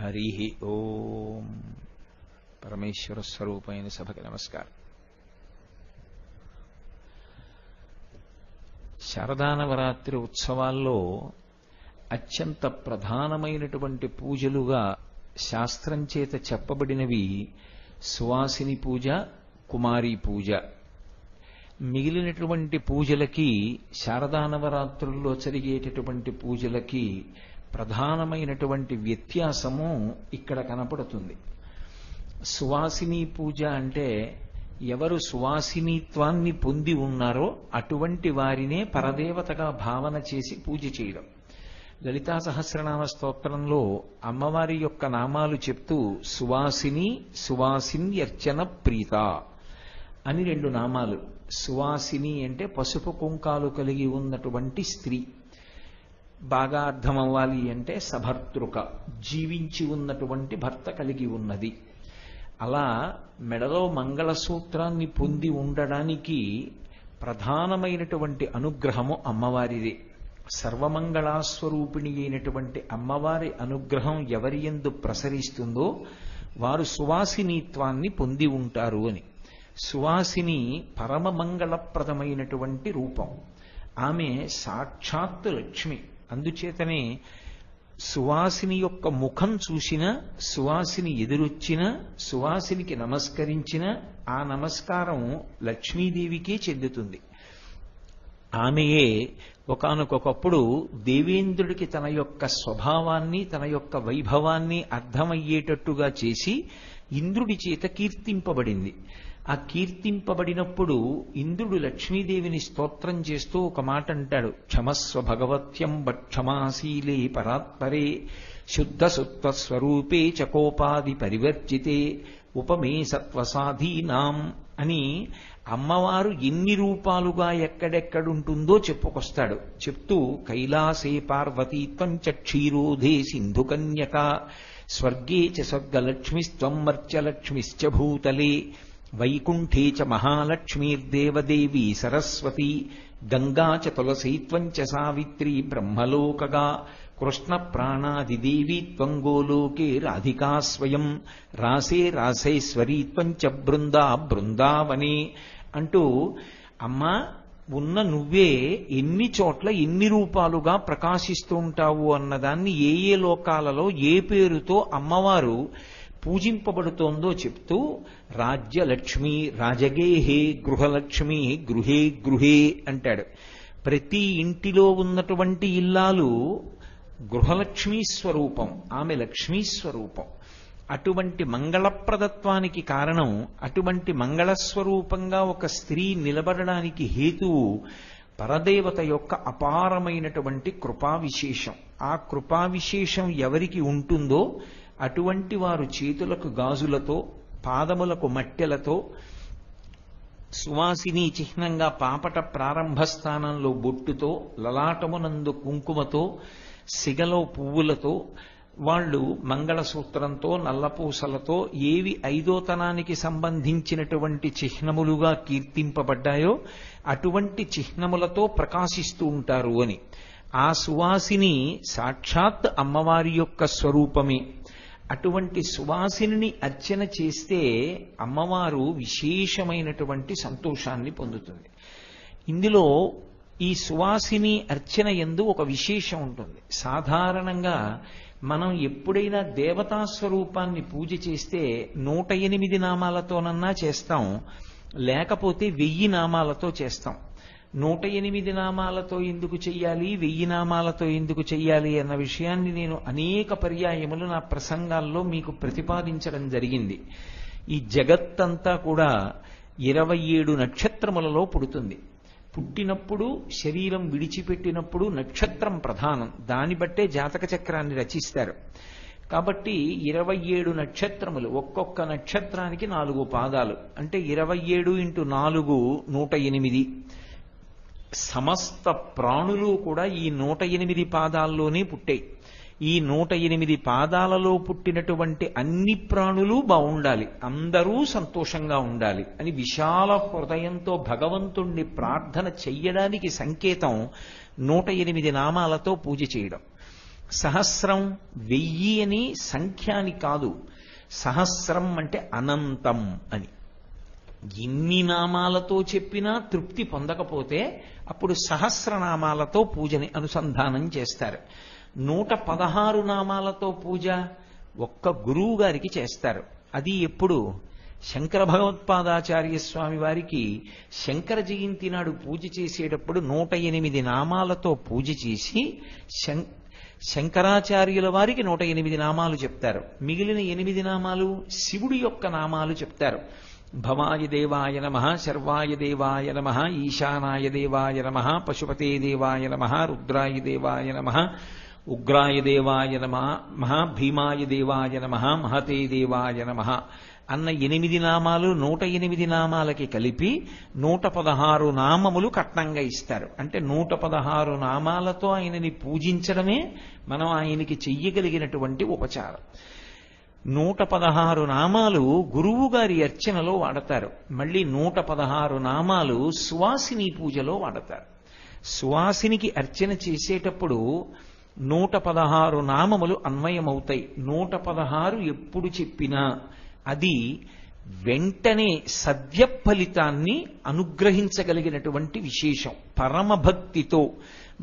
హరి ఓం. పరమేశ్వర స్వరూపమైన సభకి నమస్కారం. శారదానవరాత్రి ఉత్సవాల్లో అత్యంత ప్రధానమైనటువంటి పూజలుగా శాస్త్రం చేత చెప్పబడినవి సువాసిని పూజ, కుమారీ పూజ. మిగిలినటువంటి పూజలకి, శారదానవరాత్రుల్లో జరిగేటటువంటి పూజలకి ప్రధానమైనటువంటి వ్యత్యాసము ఇక్కడ కనపడుతుంది. సువాసిని పూజ అంటే ఎవరు సువాసినిత్వాన్ని పొంది ఉన్నారో అటువంటి వారినే పరదేవతగా భావన చేసి పూజ చేయడం. లలితా సహస్రనామ స్తోత్రంలో అమ్మవారి యొక్క నామాలు చెప్తూ సువాసిని, సువాసిన్యర్చన ప్రీత అని రెండు నామాలు. సువాసిని అంటే పసుపు కుంకాలు కలిగి ఉన్నటువంటి స్త్రీ. బాగా అర్థం అవ్వాలి అంటే సభర్తృక, జీవించి ఉన్నటువంటి భర్త కలిగి ఉన్నది. అలా మెడలో మంగళసూత్రాన్ని పొంది ఉండడానికి ప్రధానమైనటువంటి అనుగ్రహము అమ్మవారిదే. సర్వమంగళాస్వరూపిణి అయినటువంటి అమ్మవారి అనుగ్రహం ఎవరి యందు ప్రసరిస్తుందో వారు సువాసినిత్వాన్ని పొంది ఉంటారు అని. సువాసిని పరమ మంగళప్రదమైనటువంటి రూపం. ఆమె సాక్షాత్తు లక్ష్మి. అందుచేతనే సువాసిని యొక్క ముఖం చూసిన, సువాసిని ఎదురొచ్చిన, సువాసినికి నమస్కరించిన ఆ నమస్కారం లక్ష్మీదేవికే చెందుతుంది. ఆమెయే ఒకానొకప్పుడు దేవేంద్రుడికి తన యొక్క స్వభావాన్ని, తన యొక్క వైభవాన్ని అర్థమయ్యేటట్టుగా చేసి ఇంద్రుడి చేత కీర్తింపబడింది. ఆ కీర్తింపబడినప్పుడు ఇంద్రుడు లక్ష్మీదేవిని స్తోత్రం చేస్తూ ఒక మాట అంటాడు. క్షమస్వ భగవత్యంబ క్షమాశీలే పరాత్పరే శుద్ధ సుత్వస్వరూపే చకోపాది పరివర్జితే ఉపమే సత్వసాధీనాం అని అమ్మవారు ఎన్ని రూపాలుగా ఎక్కడెక్కడుంటుందో చెప్పుకొస్తాడు. చెప్తూ కైలాసే పార్వతీత్వం చ క్షీరోధే సింధుకన్యక స్వర్గే చ స్వర్గలక్ష్మిస్త్వం మర్త్యలక్ష్మిశ్చ భూతలే వైకుంఠే చ మహాలక్ష్మీర్దేవదేవీ సరస్వతి గంగా చ తులసీత్వం చ సావిత్రి బ్రహ్మలోకగా కృష్ణ ప్రాణాదిదేవీ త్వం గోలోకే రాధికా స్వయం రాసే రాసేశ్వరీత్వం చ బృందా బృందావనే అంటూ అమ్మా ఉన్న నువ్వే ఎన్ని చోట్ల ఎన్ని రూపాలుగా ప్రకాశిస్తూ ఉంటావు అన్నదాన్ని ఏ ఏ లోకాలలో ఏ పేరుతో అమ్మవారు పూజింపబడుతోందో చెప్తూ రాజ్యలక్ష్మి రాజగేహే గృహలక్ష్మి గృహే గృహే అంటాడు. ప్రతి ఇంటిలో ఉన్నటువంటి ఇల్లాలు గృహలక్ష్మీ స్వరూపం, ఆమె లక్ష్మీ స్వరూపం. అటువంటి మంగళప్రదత్వానికి కారణం, అటువంటి మంగళస్వరూపంగా ఒక స్త్రీ నిలబడడానికి హేతువు పరదేవత యొక్క అపారమైనటువంటి కృపా విశేషం. ఆ కృపా విశేషం ఎవరికి ఉంటుందో అటువంటి వారు చేతులకు గాజులతో, పాదములకు మట్టెలతో, సువాసిని చిహ్నంగా పాపట ప్రారంభ స్థానంలో బొట్టుతో, లలాటమునందు కుంకుమతో, సిగలో పువ్వులతో, వాళ్ళు మంగళసూత్రంతో, నల్లపూసలతో ఏవి ఐదోతనానికి సంబంధించినటువంటి చిహ్నములుగా కీర్తింపబడ్డాయో అటువంటి చిహ్నములతో ప్రకాశిస్తూ ఉంటారు అని. ఆ సువాసిని సాక్షాత్ అమ్మవారి యొక్క స్వరూపమే. అటువంటి సువాసిని అర్చన చేస్తే అమ్మవారు విశేషమైనటువంటి సంతోషాన్ని పొందుతుంది. ఇందులో ఈ సువాసిని అర్చన యందు ఒక విశేషం ఉంటుంది. సాధారణంగా మనం ఎప్పుడైనా దేవతా స్వరూపాన్ని పూజ చేస్తే 108 నామాలతోనన్నా చేస్తాం, లేకపోతే 1000 నామాలతో చేస్తాం. 108 నామాలతో ఎందుకు చెయ్యాలి, 1000 నామాలతో ఎందుకు చెయ్యాలి అన్న విషయాన్ని నేను అనేక పర్యాయములు నా ప్రసంగాల్లో మీకు ప్రతిపాదించడం జరిగింది. ఈ జగత్తంతా కూడా 27 నక్షత్రములలో పుడుతుంది. పుట్టినప్పుడు, శరీరం విడిచిపెట్టినప్పుడు నక్షత్రం ప్రధానం. దాన్ని బట్టే జాతక చక్రాన్ని రచిస్తారు. కాబట్టి 27 నక్షత్రములు, ఒక్కొక్క నక్షత్రానికి 4 పాదాలు, అంటే 27 × 4 108. సమస్త ప్రాణులు కూడా ఈ 108 పాదాల్లోనే పుట్టాయి. ఈ 108 పాదాలలో పుట్టినటువంటి అన్ని ప్రాణులు బాగుండాలి, అందరూ సంతోషంగా ఉండాలి అని విశాల హృదయంతో భగవంతుణ్ణి ప్రార్థన చెయ్యడానికి సంకేతం 108 నామాలతో పూజ చేయడం. సహస్రం 1000 అని సంఖ్య అని కాదు, సహస్రం అంటే అనంతం అని. ఎన్ని నామాలతో చెప్పినా తృప్తి పొందకపోతే అప్పుడు సహస్రనామాలతో పూజని అనుసంధానం చేస్తారు. 116 నామాలతో పూజ ఒక్క గురువు గారికి చేస్తారు. అది ఎప్పుడు? శంకర భగవత్పాదాచార్య స్వామి వారికి శంకర జయంతి నాడు పూజ చేసేటప్పుడు 108 నామాలతో పూజ చేసి శంకరాచార్యుల వారికి 108 నామాలు చెప్తారు. మిగిలిన 8 నామాలు శివుడి యొక్క నామాలు చెప్తారు. భవాయ దేవాయ నమః, శర్వాయ దేవాయ నమః, ఈశానాయ దేవాయ నమః, పశుపతే దేవాయ నమః, రుద్రాయ దేవాయ నమః, ఉగ్రాయ దేవాయ నమః, భీమాయ దేవాయ నమః, మహతే దేవాయ నమః అన్న 8 నామాలు 108 నామాలకి కలిపి 116 నామములు కట్నంగా ఇస్తారు. అంటే 116 నామాలతో ఆయనని పూజించడమే మనం ఆయనకి చెయ్యగలిగినటువంటి ఉపచారం. 116 నామాలు గురువు గారి అర్చనలో వాడతారు. మళ్ళీ 116 నామాలు సువాసిని పూజలో వాడతారు. సువాసినికి అర్చన చేసేటప్పుడు 116 నామములు అన్వయమవుతాయి. 116 ఎప్పుడు చెప్పినా అది వెంటనే సద్య ఫలితాన్ని అనుగ్రహించగలిగినటువంటి విశేషం. పరమభక్తితో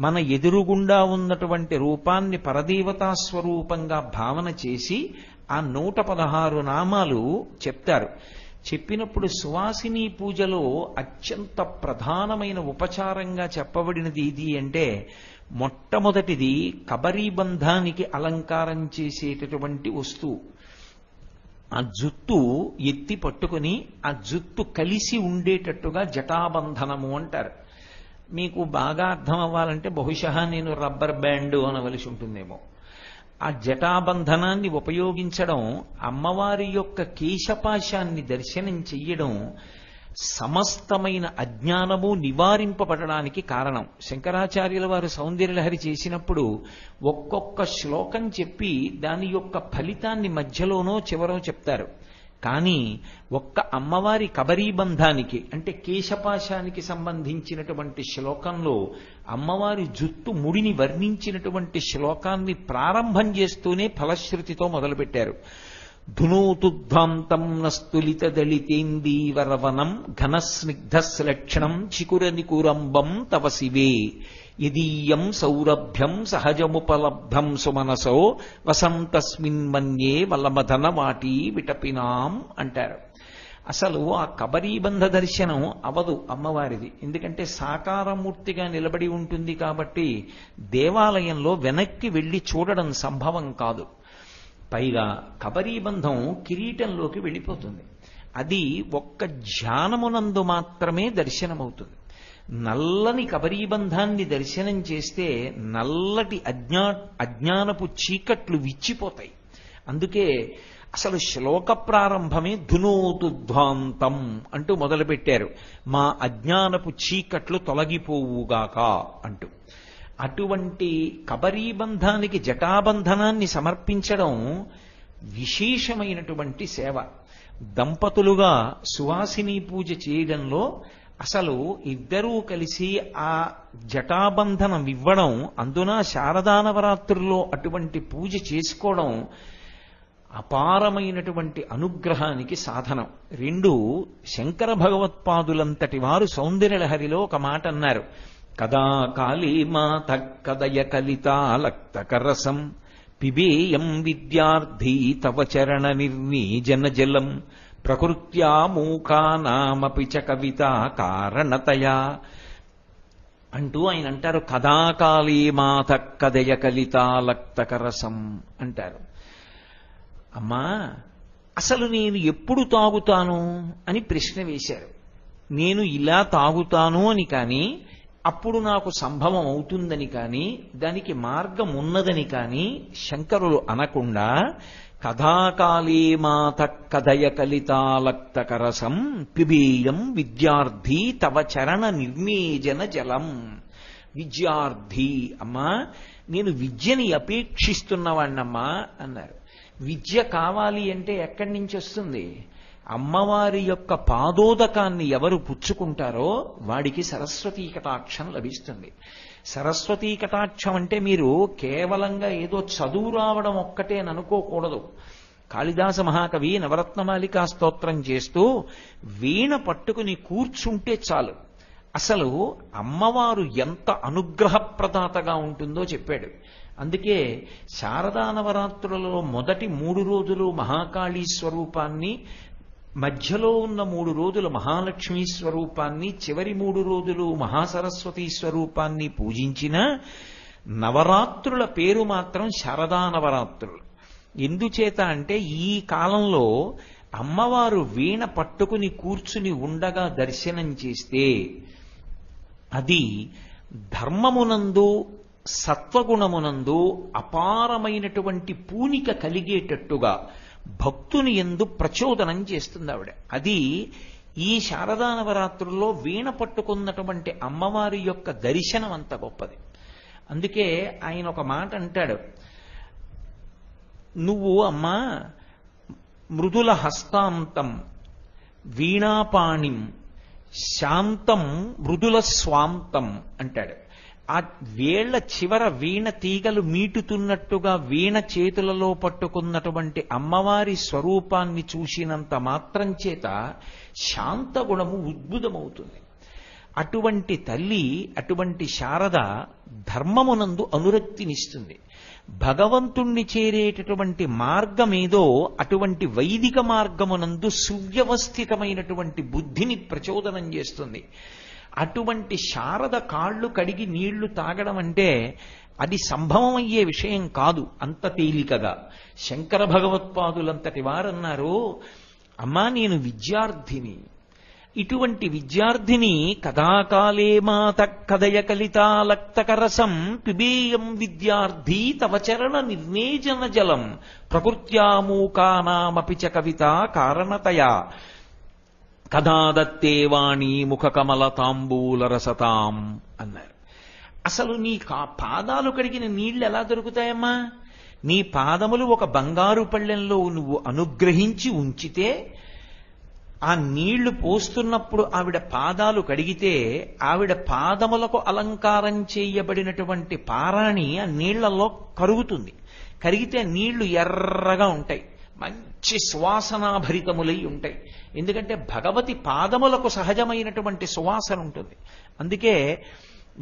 మన ఎదురుగుండా ఉన్నటువంటి రూపాన్ని పరదేవతా స్వరూపంగా భావన చేసి ఆ 116 నామాలు చెప్తారు. చెప్పినప్పుడు సువాసిని పూజలో అత్యంత ప్రధానమైన ఉపచారంగా చెప్పబడినది ఇది అంటే, మొట్టమొదటిది కబరీబంధానికి అలంకారం చేసేటటువంటి వస్తువు. ఆ జుత్తు ఎత్తి పట్టుకుని ఆ జుత్తు కలిసి ఉండేటట్టుగా జటాబంధనము అంటారు. మీకు బాగా అర్థం అవ్వాలంటే బహుశా నేను రబ్బర్ బ్యాండ్ అనవలసి ఉంటుందేమో. ఆ జటాబంధనాన్ని ఉపయోగించడం, అమ్మవారి యొక్క కేశపాశాన్ని దర్శనం చెయ్యడం సమస్తమైన అజ్ఞానము నివారింపబడడానికి కారణం. శంకరాచార్యుల వారు సౌందర్యలహరి చేసినప్పుడు ఒక్కొక్క శ్లోకం చెప్పి దాని యొక్క ఫలితాన్ని మధ్యలోనో చివరో చెప్తారు. కానీ ఒక్క అమ్మవారి కబరీబంధానికి అంటే కేశపాశానికి సంబంధించినటువంటి శ్లోకంలో అమ్మవారి జుత్తు ముడిని వర్ణించినటువంటి శ్లోకాన్ని ప్రారంభం చేస్తూనే ఫలశ్రుతితో మొదలుపెట్టారు. ధునోతుద్ధాంతం నస్తులిత దళితేందీవరవనం ఘనస్నిగ్ధశ్లక్షణం చికురనికురంబం తవ శివే యదీయం సౌరభ్యం సహజముపలబ్ధం సుమనసో వసంతస్మిన్ మన్యే వల్లమధన వాటీ విటపినాం అంటారు. అసలు ఆ కబరీబంధ దర్శనం అవదు అమ్మవారిది. ఎందుకంటే సాకారమూర్తిగా నిలబడి ఉంటుంది కాబట్టి దేవాలయంలో వెనక్కి వెళ్లి చూడడం సంభవం కాదు. పైగా కబరీబంధం కిరీటంలోకి వెళ్ళిపోతుంది. అది ఒక్క ధ్యానమునందు మాత్రమే దర్శనమవుతుంది. నల్లని కబరీబంధాన్ని దర్శనం చేస్తే నల్లటి అజ్ఞానపు చీకట్లు విచ్చిపోతాయి. అందుకే అసలు శ్లోక ప్రారంభమే ధునోతుధ్వాంతం అంటూ మొదలుపెట్టారు. మా అజ్ఞానపు చీకట్లు తొలగిపోవుగాక అంటూ. అటువంటి కబరీబంధానికి జటాబంధనాన్ని సమర్పించడం విశేషమైనటువంటి సేవ. దంపతులుగా సువాసిని పూజ చేయడంలో అసలు ఇద్దరూ కలిసి ఆ జటాబంధనం ఇవ్వడం, అందున శారదా నవరాత్రుల్లో అటువంటి పూజ చేసుకోవడం అపారమైనటువంటి అనుగ్రహానికి సాధనం. 2 శంకర భగవత్పాదులంతటి వారు సౌందర్యలహరిలో ఒక మాట అన్నారు. కదా కాళీ మాత కదయ కలితాలక్తకరసం పిబేయం విద్యార్థి తవ చరణ నిర్వీజన జలం ప్రకృత్యా మూకానామపి చ కవిత కారణతయా అంటూ ఆయన అంటారు. కదా కాళీ మాత కదయ కలితాలక్తకరసం అంటారు. అమ్మా, అసలు నేను ఎప్పుడు తాగుతాను అని ప్రశ్న వేశారు. నేను ఇలా తాగుతాను అని కానీ, అప్పుడు నాకు సంభవం అవుతుందని కానీ, దానికి మార్గం ఉన్నదని కానీ శంకరులు అనకుండా కథాకాళీ మాత కదయ కలితాలక్తకరసం పిబేయం విద్యార్థి తవ చరణ నిర్మేజన జలం. విద్యార్థి, అమ్మా నేను విద్యని అపేక్షిస్తున్నవాణ్ణమ్మా అన్నారు. విద్య కావాలి అంటే ఎక్కడి నుంచి వస్తుంది? అమ్మవారి యొక్క పాదోదకాన్ని ఎవరు పుచ్చుకుంటారో వాడికి సరస్వతీ కటాక్షం లభిస్తుంది. సరస్వతీ కటాక్షం అంటే మీరు కేవలంగా ఏదో చదువు రావడం ఒక్కటే అని అనుకోకూడదు. కాళిదాస మహాకవి నవరత్నమాలికా స్తోత్రం చేస్తూ వీణ పట్టుకుని కూర్చుంటే చాలు అసలు అమ్మవారు ఎంత అనుగ్రహప్రదాతగా ఉంటుందో చెప్పాడు. అందుకే శారదా నవరాత్రులలో మొదటి 3 రోజులు మహాకాళీ స్వరూపాన్ని, మధ్యలో ఉన్న 3 రోజులు మహాలక్ష్మీ స్వరూపాన్ని, చివరి 3 రోజులు మహాసరస్వతీ స్వరూపాన్ని పూజించిన నవరాత్రుల పేరు మాత్రం శారదా నవరాత్రులు. ఎందుచేత అంటే ఈ కాలంలో అమ్మవారు వీణ పట్టుకుని కూర్చుని ఉండగా దర్శనం చేస్తే అది ధర్మమునందు సత్వగుణమునందు అపారమైనటువంటి పూనిక కలిగేటట్టుగా భక్తుని యందు ప్రచోదనం చేస్తుంది ఆవిడ. అది ఈ శారదా నవరాత్రుల్లో వీణ పట్టుకున్నటువంటి అమ్మవారి యొక్క దర్శనం అంత గొప్పది. అందుకే ఆయన ఒక మాట అంటాడు, నువ్వు అమ్మా మృదుల హస్తాంతం వీణాపాణిం శాంతం మృదుల స్వాంతం అంటాడు. ఆ వేళ్ల చివర వీణ తీగలు మీటుతున్నట్టుగా వీణ చేతులలో పట్టుకున్నటువంటి అమ్మవారి స్వరూపాన్ని చూసినంత మాత్రం చేత శాంతగుణము ఉద్భుతమవుతుంది. అటువంటి తల్లి, అటువంటి శారద ధర్మమునందు అనురక్తినిస్తుంది. భగవంతుణ్ణి చేరేటటువంటి మార్గమేదో అటువంటి వైదిక మార్గమునందు సువ్యవస్థితమైనటువంటి బుద్ధిని ప్రచోదనం చేస్తుంది. అటువంటి శారద కాళ్ళు కడిగి నీళ్లు తాగడం అంటే అది సంభవమయ్యే విషయం కాదు అంత తేలికగా. శంకర భగవత్పాదులంతటి వారన్నారు, అమ్మా నేను విద్యార్థిని, ఇటువంటి విద్యార్థిని కదాకాలే మాత కదయ కలితాలక్తకరసం పిబేయం విద్యార్థి తవ చరణ నిర్నేజన జలం ప్రకృత్యామూకానామపి చ కవిత కారణతయా కదా దత్తే వాణి ముఖ కమల తాంబూల రసతాం అన్నారు. అసలు నీ పాదాలు కడిగిన నీళ్లు ఎలా దొరుకుతాయమ్మా? నీ పాదములు ఒక బంగారు పళ్ళెంలో నువ్వు అనుగ్రహించి ఉంచితే ఆ నీళ్లు పోస్తున్నప్పుడు ఆవిడ పాదాలు కడిగితే ఆవిడ పాదములకు అలంకారం చేయబడినటువంటి పారాణి ఆ నీళ్లలో కరుగుతుంది. కరిగితే నీళ్లు ఎర్రగా ఉంటాయి, మంచి సువాసనాభరితములై ఉంటాయి. ఎందుకంటే భగవతి పాదములకు సహజమైనటువంటి సువాసన ఉంటుంది. అందుకే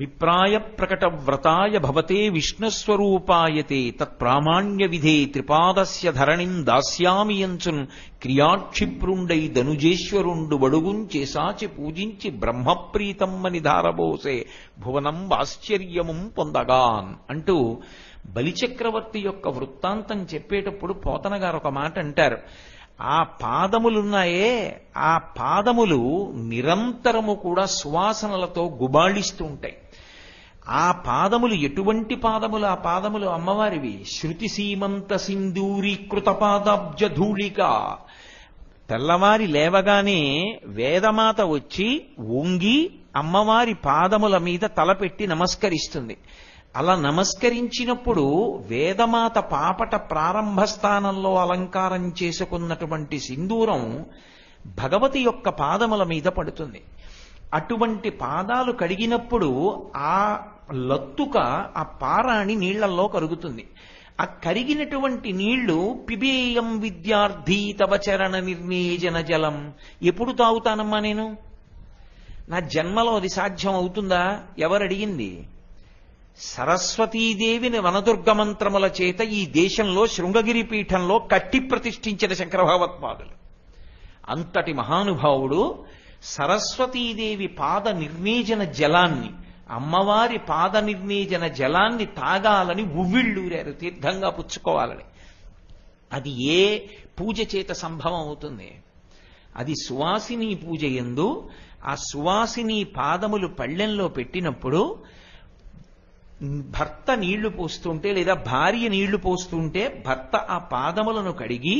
విప్రాయ ప్రకట వ్రతాయ భవతే విష్ణుస్వరూపాయతే తత్ప్రామాణ్య విధే త్రిపాదస్య ధరణిం దాస్యామి యంచున్ క్రియాక్షిప్రుండై ధనుజేశ్వరుండు బడుగుం చేసాచి పూజించి బ్రహ్మప్రీతమ్మని ధారబోసే భువనం ఆశ్చర్యముం పొందగాన్ అంటూ బలిచక్రవర్తి యొక్క వృత్తాంతం చెప్పేటప్పుడు పోతన గారు ఒక మాట అంటారు. ఆ పాదములున్నాయే, ఆ పాదములు నిరంతరము కూడా సువాసనలతో గుబాళిస్తూ ఉంటాయి. ఆ పాదములు ఎటువంటి పాదములు? ఆ పాదములు అమ్మవారివి. శృతి సీమంత సింధూరీకృత పాదాబ్జ ధూళిక. తెల్లవారి లేవగానే వేదమాత వచ్చి వంగి అమ్మవారి పాదముల మీద తలపెట్టి నమస్కరిస్తుంది. అలా నమస్కరించినప్పుడు వేదమాత పాపట ప్రారంభ స్థానంలో అలంకారం చేసుకున్నటువంటి సింధూరం భగవతి యొక్క పాదముల మీద పడుతుంది. అటువంటి పాదాలు కడిగినప్పుడు ఆ లత్తుక ఆ పారాణి నీళ్లలో కరుగుతుంది. ఆ కరిగినటువంటి నీళ్లు పిబేయం విద్యార్థి తవ చరణ నిర్నేజన జలం. ఎప్పుడు తాగుతానమ్మా నేను? నా జన్మలో అది సాధ్యం అవుతుందా? ఎవరడిగింది? సరస్వతీదేవిని వనదుర్గమంత్రముల చేత ఈ దేశంలో శృంగగిరి పీఠంలో కట్టి ప్రతిష్ఠించిన శంకర భగవత్పాదులు. అంతటి మహానుభావుడు సరస్వతీదేవి పాద నిర్నేజన జలాన్ని, అమ్మవారి పాద నిర్నేజన జలాన్ని తాగాలని ఉవ్విళ్ళూరారు, తీర్థంగా పుచ్చుకోవాలని. అది ఏ పూజ చేత సంభవం అవుతుంది? అది సువాసిని పూజ యందు ఆ సువాసిని పాదములు పళ్ళెంలో పెట్టినప్పుడు భర్త నీళ్లు పోస్తుంటే లేదా భార్య నీళ్లు పోస్తుంటే భర్త ఆ పాదములను కడిగి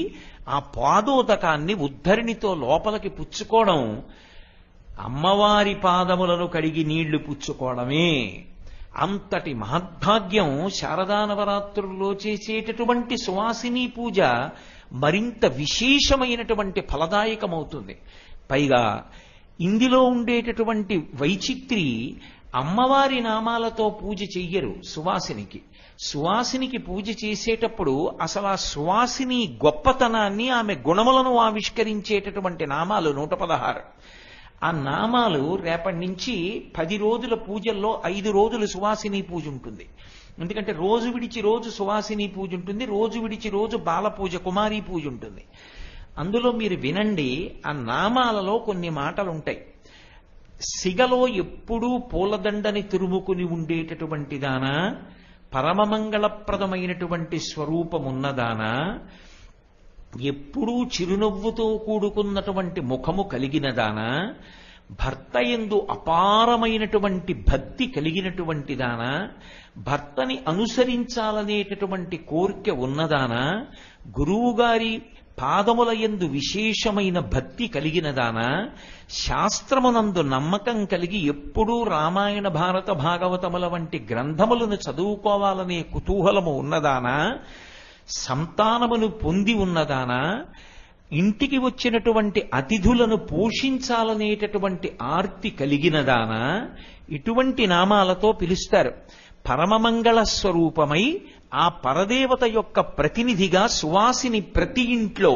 ఆ పాదోదకాన్ని ఉద్ధరిణితో లోపలికి పుచ్చుకోవడం అమ్మవారి పాదములను కడిగి నీళ్లు పుచ్చుకోవడమే. అంతటి మహద్భాగ్యం శారదా నవరాత్రుల్లో చేసేటటువంటి సువాసిని పూజ మరింత విశేషమైనటువంటి ఫలదాయకమవుతుంది. పైగా ఇందులో ఉండేటటువంటి వైచిత్రి అమ్మవారి నామాలతో పూజ చెయ్యరు సువాసినికి. సువాసినికి పూజ చేసేటప్పుడు అసలు ఆ సువాసిని గొప్పతనాన్ని, ఆమె గుణములను ఆవిష్కరించేటటువంటి నామాలు 116. ఆ నామాలు రేపటి నుంచి 10 రోజుల పూజల్లో 5 రోజులు సువాసిని పూజ ఉంటుంది. ఎందుకంటే రోజు విడిచి రోజు సువాసిని పూజ ఉంటుంది, రోజు విడిచి రోజు బాల పూజ, కుమారీ పూజ ఉంటుంది. అందులో మీరు వినండి, ఆ నామాలలో కొన్ని మాటలు ఉంటాయి. సిగలో ఎప్పుడూ పూలదండని తురుముకుని ఉండేటటువంటి దానా, పరమమంగళప్రదమైనటువంటి స్వరూపమున్నదానా, ఎప్పుడూ చిరునవ్వుతో కూడుకున్నటువంటి ముఖము కలిగినదానా, భర్త యందు అపారమైనటువంటి భక్తి కలిగినటువంటి దానా, భర్తని అనుసరించాలనేటటువంటి కోరిక ఉన్నదానా, గురువుగారి పాదముల యందు విశేషమైన భక్తి కలిగినదానా, శాస్త్రమునందు నమ్మకం కలిగి ఎప్పుడూ రామాయణ భారత భాగవతముల వంటి గ్రంథములను చదువుకోవాలనే కుతూహలము ఉన్నదానా, సంతానమును పొంది ఉన్నదానా, ఇంటికి వచ్చినటువంటి అతిథులను పోషించాలనేటటువంటి ఆర్తి కలిగినదానా, ఇటువంటి నామాలతో పిలుస్తారు. పరమమంగళ స్వరూపమై ఆ పరదేవత యొక్క ప్రతినిధిగా సువాసిని ప్రతి ఇంట్లో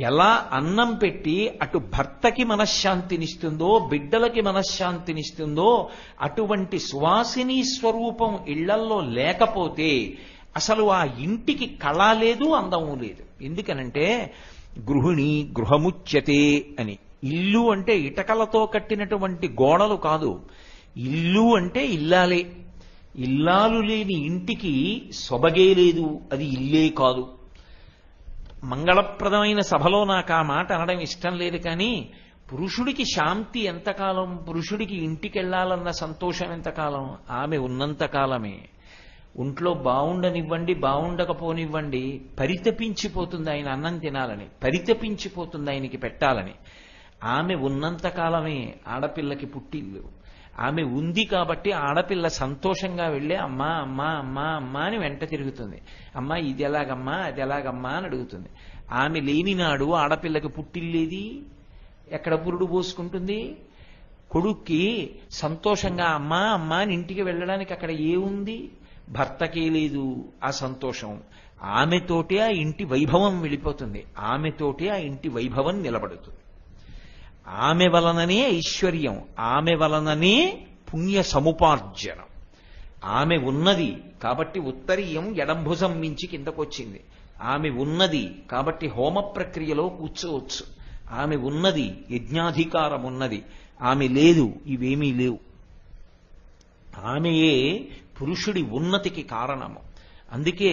ఎలా అన్నం పెట్టి అటు భర్తకి మనశ్శాంతినిస్తుందో, బిడ్డలకి మనశ్శాంతినిస్తుందో, అటువంటి సువాసిని స్వరూపం ఇళ్లల్లో లేకపోతే అసలు ఆ ఇంటికి కళ లేదు, అందము లేదు. ఎందుకనంటే గృహిణి గృహముచ్యతే అని. ఇల్లు అంటే ఇటకలతో కట్టినటువంటి గోడలు కాదు, ఇల్లు అంటే ఇల్లాలే. ఇల్లాలు లేని ఇంటికి సొబగే లేదు, అది ఇల్లే కాదు. మంగళప్రదమైన సభలో నాకు ఆ మాట అనడం ఇష్టం లేదు, కానీ పురుషుడికి శాంతి ఎంతకాలం, పురుషుడికి ఇంటికి వెళ్ళాలన్న సంతోషం ఎంతకాలం, ఆమె ఉన్నంతకాలమే. ఒంట్లో బాగుండనివ్వండి, బాగుండకపోనివ్వండి, పరితపించిపోతుంది ఆయన అన్నం తినాలని, పరితపించిపోతుంది ఆయనకి పెట్టాలని. ఆమె ఉన్నంతకాలమే ఆడపిల్లకి పుట్టిల్లు. ఆమె ఉంది కాబట్టి ఆడపిల్ల సంతోషంగా వెళ్ళి అమ్మా అమ్మా అమ్మా అమ్మా అని వెంట తిరుగుతుంది. అమ్మా ఇది ఎలాగమ్మా, అది ఎలాగమ్మా అని అడుగుతుంది. ఆమె లేని నాడు ఆడపిల్లకి పుట్టిల్లేది, ఎక్కడ పురుడు పోసుకుంటుంది? కొడుక్కి సంతోషంగా అమ్మా అమ్మా అని ఇంటికి వెళ్ళడానికి అక్కడ ఏముంది? భర్తకే లేదు ఆ సంతోషం. ఆమెతోటే ఆ ఇంటి వైభవం వెళ్ళిపోతుంది, ఆమెతోటే ఆ ఇంటి వైభవం నిలబడుతుంది. ఆమె వలననే ఐశ్వర్యం, ఆమె వలననే పుణ్య సముపార్జనం. ఆమె ఉన్నది కాబట్టి ఉత్తరీయం ఎడంభుజం మించి కిందకొచ్చింది. ఆమె ఉన్నది కాబట్టి హోమ ప్రక్రియలో కూర్చోవచ్చు. ఆమె ఉన్నది, యజ్ఞాధికారం ఉన్నది. ఆమె లేదు, ఇవేమీ లేవు. ఆమెయే పురుషుడి ఉన్నతికి కారణము. అందుకే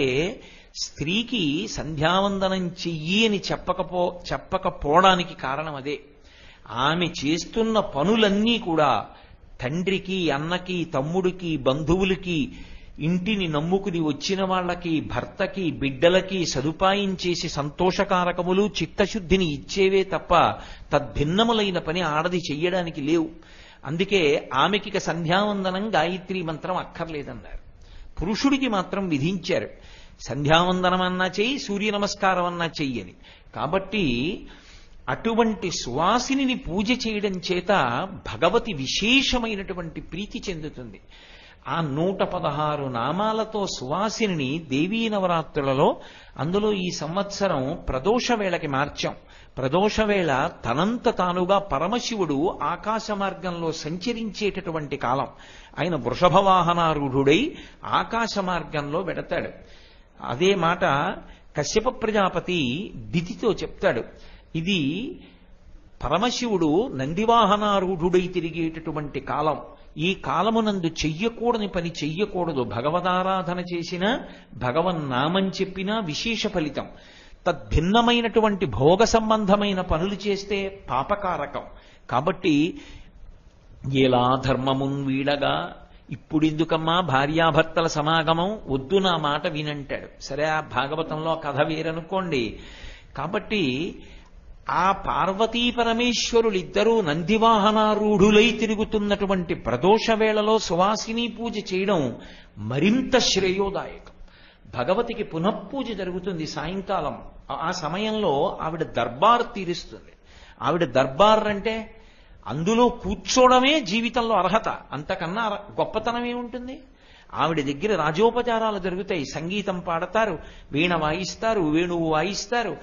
స్త్రీకి సంధ్యావందనం చెయ్యి అని చెప్పకపోవడానికి కారణం అదే. ఆమె చేస్తున్న పనులన్నీ కూడా తండ్రికి, అన్నకి, తమ్ముడికి, బంధువులకి, ఇంటిని నమ్ముకుని వచ్చిన వాళ్ళకి, భర్తకి, బిడ్డలకి సదుపాయం చేసి సంతోషకారకములు, చిత్తశుద్ధిని ఇచ్చేవే తప్ప తద్భిన్నములైన పని ఆడది చెయ్యడానికి లేవు. అందుకే ఆమెకి సంధ్యావందనం, గాయత్రీ మంత్రం అక్కర్లేదన్నారు. పురుషుడికి మాత్రం విధించారు, సంధ్యావందనం అన్నా చెయ్యి, సూర్య నమస్కారం అన్నా చెయ్యని. కాబట్టి అటువంటి సువాసిని పూజ చేయడం చేత భగవతి విశేషమైనటువంటి ప్రీతి చెందుతుంది. ఆ 116 నామాలతో సువాసిని దేవీ నవరాత్రులలో, అందులో ఈ సంవత్సరం ప్రదోష వేళకి మార్చాం. ప్రదోష వేళ తనంత తానుగా పరమశివుడు ఆకాశ మార్గంలో సంచరించేటటువంటి కాలం. ఆయన వృషభవాహనారూఢుడై ఆకాశ మార్గంలో వెడతాడు. అదే మాట కశ్యప ప్రజాపతి దితితో చెప్తాడు. ఇది పరమశివుడు నందివాహనారూఢుడై తిరిగేటటువంటి కాలం. ఈ కాలమునందు చెయ్యకూడని పని చెయ్యకూడదు. భగవదారాధన చేసినా, భగవన్నామం చెప్పినా విశేష ఫలితం. తద్భిన్నమైనటువంటి భోగ సంబంధమైన పనులు చేస్తే పాపకారకం. కాబట్టి ఎలా ధర్మమున్ వీడగా ఇప్పుడెందుకమ్మా భార్యాభర్తల సమాగమం, వద్దు నా మాట వినంటాడు. సరే, ఆ భాగవతంలో కథ వేరనుకోండి. కాబట్టి ఆ పార్వతీ పరమేశ్వరులిద్దరూ నందివాహనారూఢులై తిరుగుతున్నటువంటి ప్రదోష వేళలో సువాసిని పూజ చేయడం మరింత శ్రేయోదాయకం. భగవతికి పునఃపూజ జరుగుతుంది సాయంకాలం. ఆ సమయంలో ఆవిడ దర్బార్ తీరుస్తుంది. ఆవిడ దర్బార్ అంటే అందులో కూర్చోవడమే జీవితంలో అర్హత. అంతకన్నా గొప్పతనం ఏముంటుంది? ఆవిడ దగ్గర రాజోపచారాలు జరుగుతాయి, సంగీతం పాడతారు, వీణ వాయిస్తారు, వేణువు వాయిస్తారు,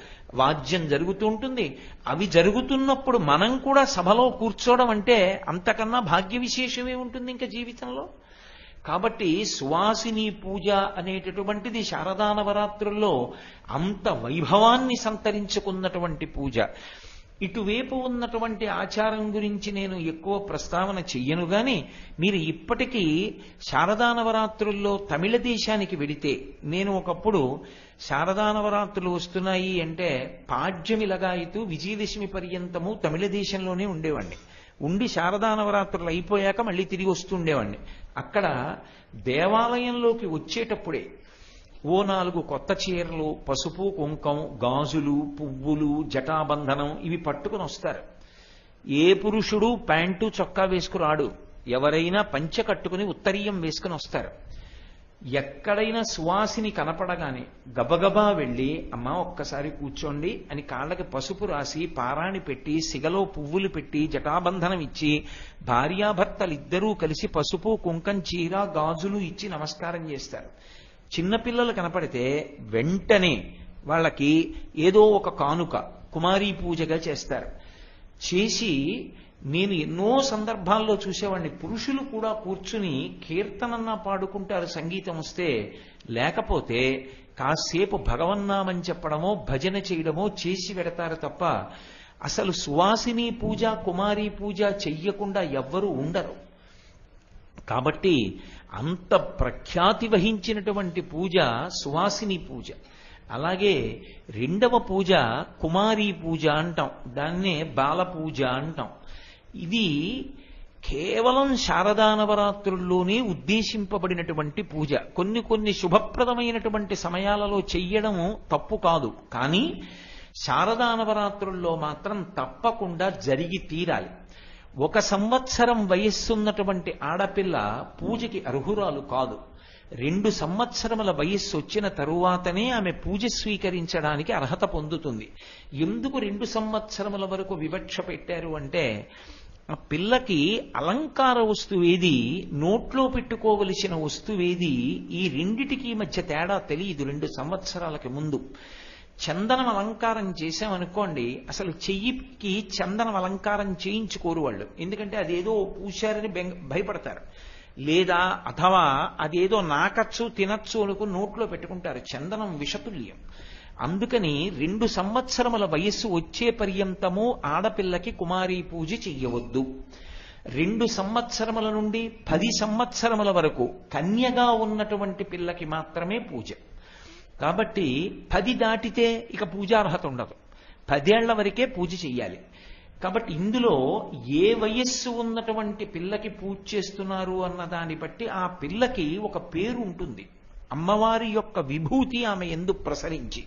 వాద్యం జరుగుతూ ఉంటుంది. అవి జరుగుతున్నప్పుడు మనం కూడా సభలో కూర్చోవడం అంటే అంతకన్నా భాగ్య విశేషమే ఉంటుంది ఇంకా జీవితంలో. కాబట్టి సువాసిని పూజ అనేటటువంటిది శారదా నవరాత్రుల్లో అంత వైభవాన్ని సంతరించుకున్నటువంటి పూజ. ఇటువైపు ఉన్నటువంటి ఆచారం గురించి నేను ఎక్కువ ప్రస్తావన చెయ్యను గాని, మీరు ఇప్పటికీ శారదా నవరాత్రుల్లో తమిళ దేశానికి వెడితే, నేను ఒకప్పుడు శారదా నవరాత్రులు వస్తున్నాయి అంటే పాడ్యమి లగాయితూ విజయదశమి పర్యంతము తమిళ దేశంలోనే ఉండేవాడిని. ఉండి శారదా నవరాత్రులు అయిపోయాక మళ్ళీ తిరిగి వస్తుండేవాడిని. అక్కడ దేవాలయంలోకి వచ్చేటప్పుడే ఓ 4 కొత్త చీరలు, పసుపు కుంకం, గాజులు, పువ్వులు, జటాబంధనం ఇవి పట్టుకుని వస్తారు. ఏ పురుషుడు ప్యాంటు చొక్కా వేసుకురాడు, ఎవరైనా పంచె కట్టుకుని ఉత్తరీయం వేసుకుని వస్తారు. ఎక్కడైనా సువాసిని కనపడగానే గబగబా వెళ్ళి, అమ్మ ఒక్కసారి కూర్చోండి అని కాళ్ళకి పసుపు రాసి, పారాణి పెట్టి, సిగలో పువ్వులు పెట్టి, జటాబంధనం ఇచ్చి, భార్యాభర్తలిద్దరూ కలిసి పసుపు కుంకం, చీర, గాజులు ఇచ్చి నమస్కారం చేస్తారు. చిన్నపిల్లలు కనపడితే వెంటనే వాళ్ళకి ఏదో ఒక కానుక కుమారీ పూజగా చేస్తారు. చేసి నేను ఎన్నో సందర్భాల్లో చూసేవాడిని, పురుషులు కూడా కూర్చుని కీర్తనన్నా పాడుకుంటారు సంగీతం వస్తే. లేకపోతే కాసేపు భగవన్నామని చెప్పడమో భజన చేయడమో చేసి పెడతారు తప్ప అసలు సువాసిని పూజ, కుమారీ పూజ చెయ్యకుండా ఎవ్వరూ ఉండరు. కాబట్టి అంత ప్రఖ్యాతి వహించినటువంటి పూజ సువాసిని పూజ. అలాగే రెండవ పూజ కుమారీ పూజ అంటాం, దాన్నే బాల పూజ అంటాం. ఇది కేవలం శారదా నవరాత్రుల్లోనే ఉద్దేశింపబడినటువంటి పూజ. కొన్ని శుభప్రదమైనటువంటి సమయాలలో చెయ్యడము తప్పు కాదు, కానీ శారదా నవరాత్రుల్లో మాత్రం తప్పకుండా జరిగి తీరాలి. 1 సంవత్సరం వయస్సున్నటువంటి ఆడపిల్ల పూజకి అర్హురాలు కాదు. 2 సంవత్సరముల వయస్సు వచ్చిన తరువాతనే ఆమె పూజ స్వీకరించడానికి అర్హత పొందుతుంది. ఎందుకు 2 సంవత్సరముల వరకు వివక్ష పెట్టారు అంటే, ఆ పిల్లకి అలంకార వస్తువేది, నోట్లో పెట్టుకోవలసిన వస్తువేది, ఈ రెండిటికి మధ్య తేడా తెలియదు 2 సంవత్సరాలకి ముందు. చందనం అలంకారం చేశామనుకోండి, అసలు చెయ్యికి చందనం అలంకారం చేయించుకోరు వాళ్ళు, ఎందుకంటే అదేదో పూశారని భయపడతారు. లేదా అథవా అదేదో నాకచ్చు తినచ్చు అనుకుని నోట్లో పెట్టుకుంటారు. చందనం విషతుల్యం. అందుకని 2 సంవత్సరముల వయస్సు వచ్చే పర్యంతము ఆడపిల్లకి కుమారీ పూజ చెయ్యవద్దు. 2 సంవత్సరముల నుండి 10 సంవత్సరముల వరకు కన్యగా ఉన్నటువంటి పిల్లకి మాత్రమే పూజ. కాబట్టి 10 దాటితే ఇక పూజార్హత ఉండదు, 10 ఏళ్ల వరకే పూజ చెయ్యాలి. కాబట్టి ఇందులో ఏ వయస్సు ఉన్నటువంటి పిల్లకి పూజ చేస్తున్నారు అన్న దాన్ని బట్టి ఆ పిల్లకి ఒక పేరు ఉంటుంది. అమ్మవారి యొక్క విభూతి ఆమె యందు ప్రసరించి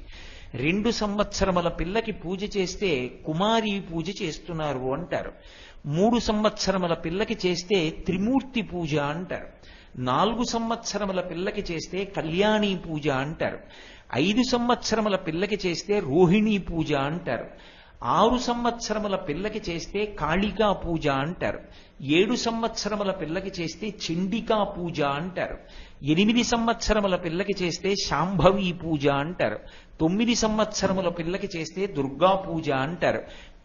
2 సంవత్సరముల పిల్లకి పూజ చేస్తే కుమారీ పూజ చేస్తున్నారు అంటారు. 3 సంవత్సరముల పిల్లకి చేస్తే త్రిమూర్తి పూజ అంటారు. 4 సంవత్సరముల పిల్లకి చేస్తే కళ్యాణీ పూజ అంటారు. 5 సంవత్సరముల పిల్లకి చేస్తే రోహిణీ పూజ అంటారు. 6 సంవత్సరముల పిల్లకి చేస్తే కాళికా పూజ అంటారు. 7 సంవత్సరముల పిల్లకి చేస్తే చండికా పూజ అంటారు. 8 సంవత్సరముల పిల్లకి చేస్తే శాంభవి పూజ అంటారు. 9 సంవత్సరముల పిల్లకి చేస్తే దుర్గా పూజ అంటారు.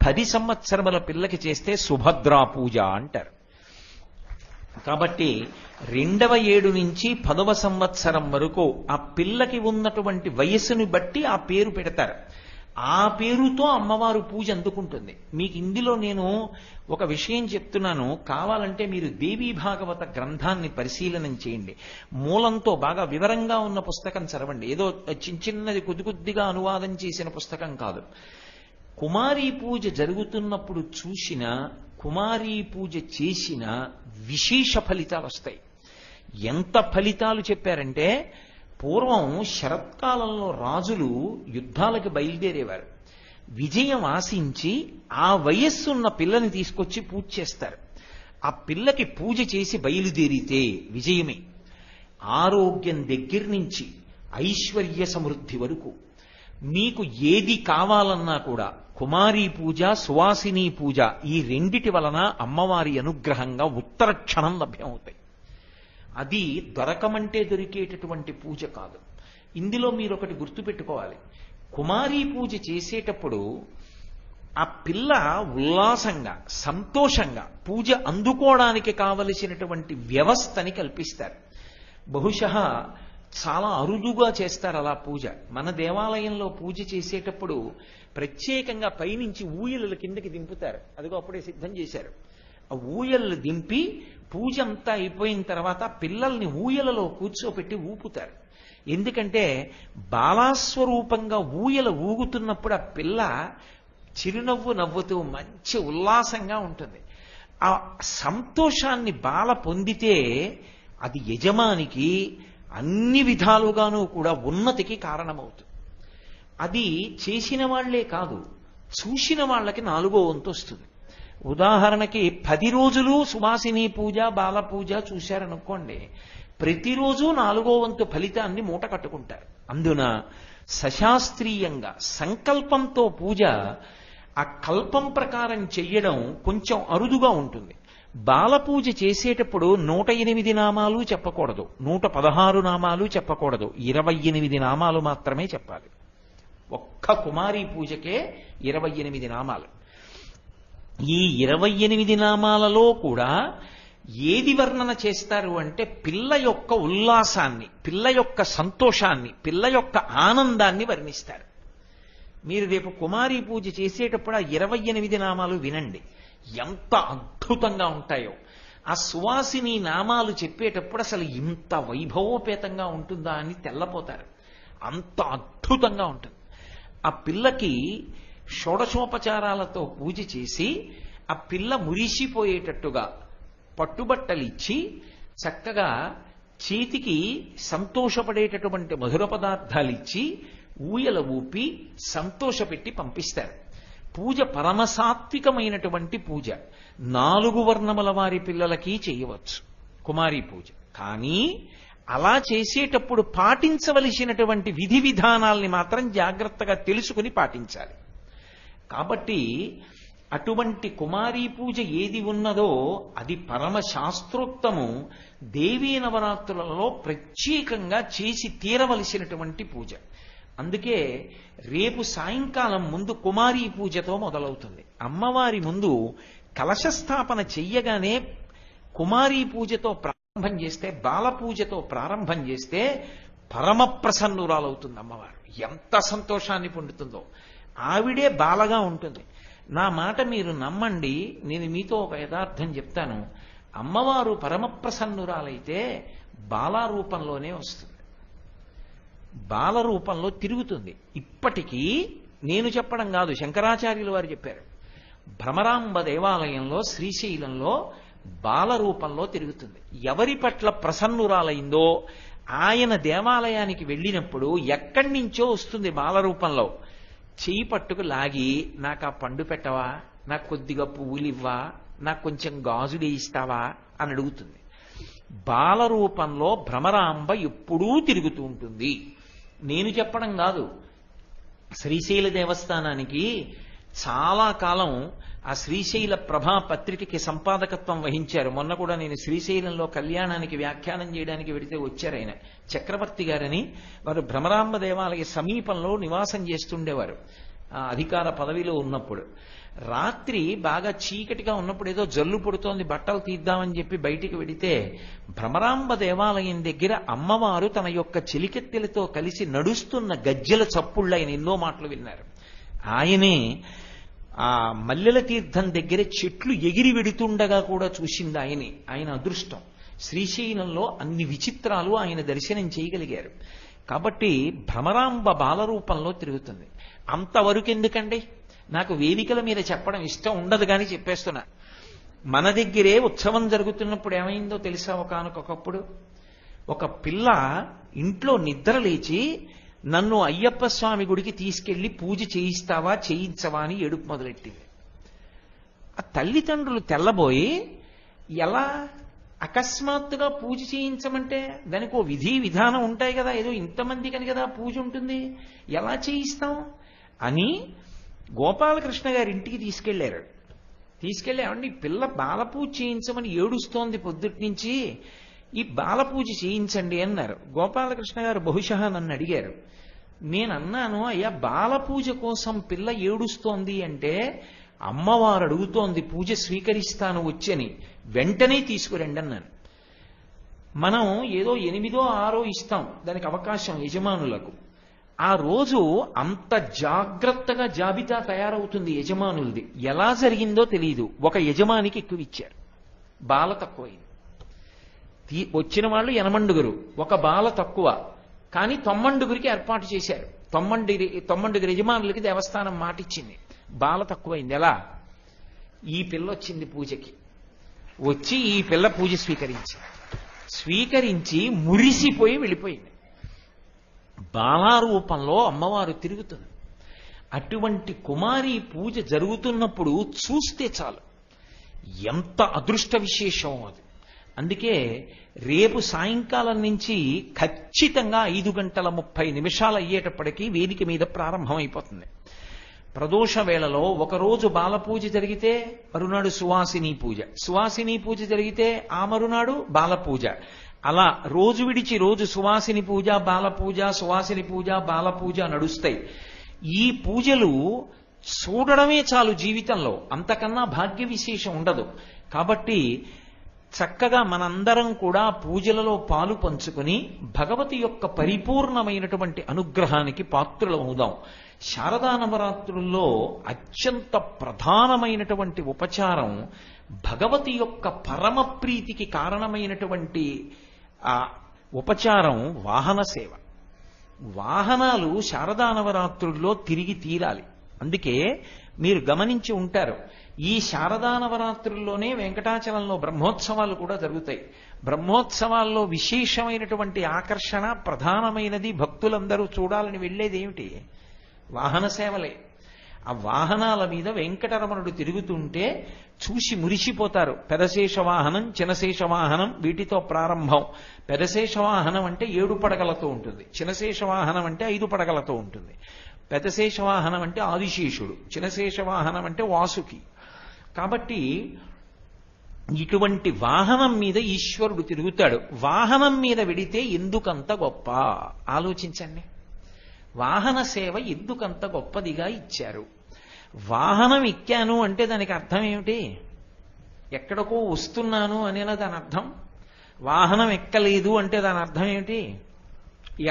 10 సంవత్సరముల పిల్లకి చేస్తే సుభద్రా పూజ అంటారు. కాబట్టి 2వ ఏడు నుంచి 10వ సంవత్సరం వరకు ఆ పిల్లకి ఉన్నటువంటి వయస్సుని బట్టి ఆ పేరు పెడతారు. ఆ పేరుతో అమ్మవారు పూజ అందుకుంటుంది. మీకు ఇందులో నేను ఒక విషయం చెప్తున్నాను, కావాలంటే మీరు దేవీ భాగవత గ్రంథాన్ని పరిశీలనం చేయండి. మూలంతో బాగా వివరంగా ఉన్న పుస్తకం చదవండి. ఏదో చిన్నది కొద్దిగా అనువాదం చేసిన పుస్తకం కాదు. కుమారీ పూజ జరుగుతున్నప్పుడు చూసిన, కుమారీ పూజ చేసిన విశేష ఫలితాలు వస్తాయి. ఎంత ఫలితాలు చెప్పారంటే, పూర్వం శరత్కాలంలో రాజులు యుద్ధాలకు బయలుదేరేవారు. విజయం ఆశించి ఆ వయస్సున్న పిల్లని తీసుకొచ్చి పూజ చేస్తారు. ఆ పిల్లకి పూజ చేసి బయలుదేరితే విజయమే. ఆరోగ్యం దగ్గర నుంచి ఐశ్వర్య సమృద్ధి వరకు మీకు ఏది కావాలన్నా కూడా కుమారీ పూజ, సువాసిని పూజ, ఈ రెండిటి వలన అమ్మవారి అనుగ్రహంగా ఉత్తర క్షణం లభ్యమవుతాయి. అది దొరకమంటే దొరికేటటువంటి పూజ కాదు. ఇందులో మీరు ఒకటి గుర్తుపెట్టుకోవాలి. కుమారీ పూజ చేసేటప్పుడు ఆ పిల్ల ఉల్లాసంగా, సంతోషంగా పూజ అందుకోవడానికి కావలసినటువంటి వ్యవస్థని కల్పిస్తారు. బహుశః చాలా అరుదుగా చేస్తారు అలా పూజ. మన దేవాలయంలో పూజ చేసేటప్పుడు ప్రత్యేకంగా పైనుంచి ఊయలల కిందకి దింపుతారు. అదిగో అప్పుడే సిద్ధం చేశారు. ఆ ఊయలు దింపి పూజ అంతా అయిపోయిన తర్వాత పిల్లల్ని ఊయలలో కూర్చోపెట్టి ఊపుతారు. ఎందుకంటే బాలాస్వరూపంగా ఊయల ఊగుతున్నప్పుడు ఆ పిల్ల చిరునవ్వు నవ్వుతూ మంచి ఉల్లాసంగా ఉంటుంది. ఆ సంతోషాన్ని బాల పొందితే అది యజమానికి అన్ని విధాలుగానూ కూడా ఉన్నతికి కారణమవుతుంది. అది చేసిన వాళ్లే కాదు, చూసిన వాళ్ళకి 4వ వంతు వస్తుంది. ఉదాహరణకి 10 రోజులు సువాసిని పూజ, బాల పూజ చూశారనుకోండి, ప్రతిరోజు 4వ వంతు ఫలితాన్ని మూట కట్టుకుంటారు. అందున సశాస్త్రీయంగా సంకల్పంతో పూజ, ఆ కల్పం ప్రకారం చెయ్యడం కొంచెం అరుదుగా ఉంటుంది. బాల పూజ చేసేటప్పుడు 108 నామాలు చెప్పకూడదు, 116 నామాలు చెప్పకూడదు, 28 నామాలు మాత్రమే చెప్పాలి. ఒక్క కుమారీ పూజకే 28 నామాలు. ఈ 28 నామాలలో కూడా ఏది వర్ణన చేస్తారు అంటే పిల్ల యొక్క ఉల్లాసాన్ని, పిల్ల యొక్క సంతోషాన్ని, పిల్ల యొక్క ఆనందాన్ని వర్ణిస్తారు. మీరు రేపు కుమారీ పూజ చేసేటప్పుడు ఆ 28 నామాలు వినండి, ఎంత అద్భుతంగా ఉంటాయో. ఆ సువాసిని నామాలు చెప్పేటప్పుడు అసలు ఇంత వైభవోపేతంగా ఉంటుందా అని తెల్లపోతారు. అంత అద్భుతంగా ఉంటుంది. ఆ పిల్లకి షోడశోపచారాలతో పూజ చేసి ఆ పిల్ల మురిసిపోయేటట్టుగా పట్టుబట్టలిచ్చి చక్కగా చేతికి సంతోషపడేటటువంటి మధుర పదార్థాలిచ్చి ఊయల ఊపి సంతోషపెట్టి పంపిస్తారు. పూజ పరమసాత్వికమైనటువంటి పూజ. 4 వర్ణముల వారి పిల్లలకి చేయవచ్చు కుమారీ పూజ. కానీ అలా చేసేటప్పుడు పాటించవలసినటువంటి విధి విధానాల్ని మాత్రం జాగ్రత్తగా తెలుసుకుని పాటించాలి. కాబట్టి అటువంటి కుమారీ పూజ ఏది ఉన్నదో అది పరమ శాస్త్రోక్తము, దేవీ నవరాత్రులలో ప్రత్యేకంగా చేసి తీరవలసినటువంటి పూజ. అందుకే రేపు సాయంకాలం ముందు కుమారీ పూజతో మొదలవుతుంది. అమ్మవారి ముందు కలశస్థాపన చెయ్యగానే కుమారీ పూజతో ప్రారంభం చేస్తే, బాల పూజతో ప్రారంభం చేస్తే పరమ ప్రసన్నురాలవుతుంది అమ్మవారు. ఎంత సంతోషాన్ని పొందుతుందో. ఆవిడే బాలగా ఉంటుంది. నా మాట మీరు నమ్మండి, నేను మీతో ఒక యథార్థం చెప్తాను. అమ్మవారు పరమ ప్రసన్నురాలైతే బాలారూపంలోనే వస్తుంది, బాలరూపంలో తిరుగుతుంది. ఇప్పటికీ నేను చెప్పడం కాదు, శంకరాచార్యులు వారు చెప్పారు. భ్రమరాంబ దేవాలయంలో శ్రీశైలంలో బాలరూపంలో తిరుగుతుంది. ఎవరి పట్ల ప్రసన్నురాలైందో ఆయన దేవాలయానికి వెళ్ళినప్పుడు ఎక్కడి నుంచో వస్తుంది బాలరూపంలో. చెయ్యి పట్టుకు లాగి, నాకు ఆ పండు పెట్టవా, నాకు కొద్దిగా పువ్వులు ఇవ్వా, నాకు కొంచెం గాజులు ఇస్తావా అని అడుగుతుంది. బాలరూపంలో భ్రమరాంబ ఎప్పుడూ తిరుగుతూ ఉంటుంది. నేను చెప్పడం కాదు, శ్రీశైల దేవస్థానానికి చాలా కాలం ఆ శ్రీశైల ప్రభా పత్రికకి సంపాదకత్వం వహించారు. మొన్న కూడా నేను శ్రీశైలంలో కళ్యాణానికి వ్యాఖ్యానం చేయడానికి వెడితే వచ్చారు ఆయన, చక్రవర్తి గారని. వారు భ్రమరాంబ దేవాలయ సమీపంలో నివాసం చేస్తుండేవారు అధికార పదవిలో ఉన్నప్పుడు. రాత్రి బాగా చీకటిగా ఉన్నప్పుడు ఏదో జల్లు పుడుతోంది, బట్టలు తీద్దామని చెప్పి బయటికి వెడితే భ్రమరాంబ దేవాలయం దగ్గర అమ్మవారు తన యొక్క చెలికెత్తెలతో కలిసి నడుస్తున్న గజ్జెల చప్పుళ్ళు ఆయన ఎన్నో మాటలు విన్నారు. ఆయనే ఆ మల్లెల తీర్థం దగ్గర చెట్లు ఎగిరి వెడుతుండగా కూడా చూసింది ఆయనే. ఆయన అదృష్టం. శ్రీశైలంలో అన్ని విచిత్రాలు ఆయన దర్శనం చేయగలిగారు. కాబట్టి భ్రమరాంబ బాలరూపంలో తిరుగుతుంది. అంతవరకు ఎందుకండి, నాకు వేదికల మీద చెప్పడం ఇష్టం ఉండదు కానీ చెప్పేస్తున్నా. మన దగ్గరే ఉత్సవం జరుగుతున్నప్పుడు ఏమైందో తెలుసా? ఒకనకొకప్పుడు ఒక పిల్ల ఇంట్లో నిద్ర లేచి నన్ను అయ్యప్ప స్వామి గుడికి తీసుకెళ్లి పూజ చేయిస్తావా చేయించవా అని ఏడుపు మొదలెట్టింది. ఆ తల్లిదండ్రులు తెల్లబోయి, ఎలా అకస్మాత్తుగా పూజ చేయించమంటే దానికి ఓ విధి విధానం ఉంటాయి కదా, ఏదో ఇంతమంది కని కదా పూజ ఉంటుంది, ఎలా చేయిస్తాం అని గోపాలకృష్ణ గారి ఇంటికి తీసుకెళ్లారు. తీసుకెళ్ళి ఏమండి పిల్ల బాలపూజ చేయించమని ఏడుస్తోంది పొద్దుటి నుంచి, ఈ బాలపూజ చేయించండి అన్నారు. గోపాలకృష్ణ గారు బహుశా నన్ను అడిగారు. నేను అన్నాను, అయ్యా బాలపూజ కోసం పిల్ల ఏడుస్తోంది అంటే అమ్మవారు అడుగుతోంది పూజ స్వీకరిస్తాను వచ్చని, వెంటనే తీసుకురండి అన్నాను. మనం ఏదో 8 or 6 ఇస్తాం దానికి అవకాశం యజమానులకు. ఆ రోజు అంత జాగ్రత్తగా జాబితా తయారవుతుంది యజమానులది. ఎలా జరిగిందో తెలియదు. ఒక యజమానికి ఎక్కువ ఇచ్చారు, బాల తక్కువైంది. వచ్చిన వాళ్ళు 80, ఒక బాల తక్కువ, కానీ 90 ఏర్పాటు చేశారు. 90 యజమానులకి దేవస్థానం మాటిచ్చింది, బాల తక్కువైంది. ఎలా? ఈ పిల్ల వచ్చింది పూజకి, వచ్చి ఈ పిల్ల పూజ స్వీకరించి మురిసిపోయి వెళ్ళిపోయింది. బాలారూపంలో అమ్మవారు తిరుగుతుంది. అటువంటి కుమారి పూజ జరుగుతున్నప్పుడు చూస్తే చాలు ఎంత అదృష్ట విశేషం అది. అందుకే రేపు సాయంకాలం నుంచి ఖచ్చితంగా 5:30 అయ్యేటప్పటికీ వేదిక మీద ప్రారంభమైపోతుంది. ప్రదోష వేళలో ఒకరోజు బాలపూజ జరిగితే మరునాడు సువాసిని పూజ జరిగితే ఆ మరునాడు బాలపూజ. అలా రోజు విడిచి రోజు సువాసిని పూజ, బాలపూజ, సువాసిని పూజ, బాలపూజ నడుస్తాయి. ఈ పూజలు చూడడమే చాలు జీవితంలో, అంతకన్నా భాగ్య విశేషం ఉండదు. కాబట్టి చక్కగా మనందరం కూడా పూజలలో పాలు పంచుకుని భగవతి యొక్క పరిపూర్ణమైనటువంటి అనుగ్రహానికి పాత్రులమవుదాం. శారదా నవరాత్రుల్లో అత్యంత ప్రధానమైనటువంటి ఉపచారం భగవతి యొక్క పరమ ప్రీతికి కారణమైనటువంటి ఆ ఉపచారం వాహన సేవ. వాహనాలు శారదా నవరాత్రుల్లో తిరిగి తీరాలి. అందుకే మీరు గమనించి ఉంటారు, ఈ శారదా నవరాత్రుల్లోనే వెంకటాచలంలో బ్రహ్మోత్సవాలు కూడా జరుగుతాయి. బ్రహ్మోత్సవాల్లో విశేషమైనటువంటి ఆకర్షణ, ప్రధానమైనది, భక్తులందరూ చూడాలని వెళ్ళేది ఏమిటి? వాహన సేవలే. ఆ వాహనాల మీద వెంకటరమణుడు తిరుగుతుంటే చూసి మురిసిపోతారు. పెదశేష వాహనం, చినశేష వాహనం వీటితో ప్రారంభం. పెదశేష వాహనం అంటే 7 పడగలతో ఉంటుంది, చినశేష వాహనం అంటే 5 పడగలతో ఉంటుంది. పెదశేష వాహనం అంటే ఆదిశేషుడు, చినశేష వాహనం అంటే వాసుకి. కాబట్టి ఇటువంటి వాహనం మీద ఈశ్వరుడు తిరుగుతాడు. వాహనం మీద వెడితే ఎందుకంత గొప్ప ఆలోచించండి. వాహన సేవ ఎందుకంత గొప్పదిగా ఇచ్చారు? వాహనం ఎక్కాను అంటే దానికి అర్థం ఏమిటి? ఎక్కడికో వస్తున్నాను అనేనా దాని అర్థం? వాహనం ఎక్కలేదు అంటే దాని అర్థం ఏమిటి?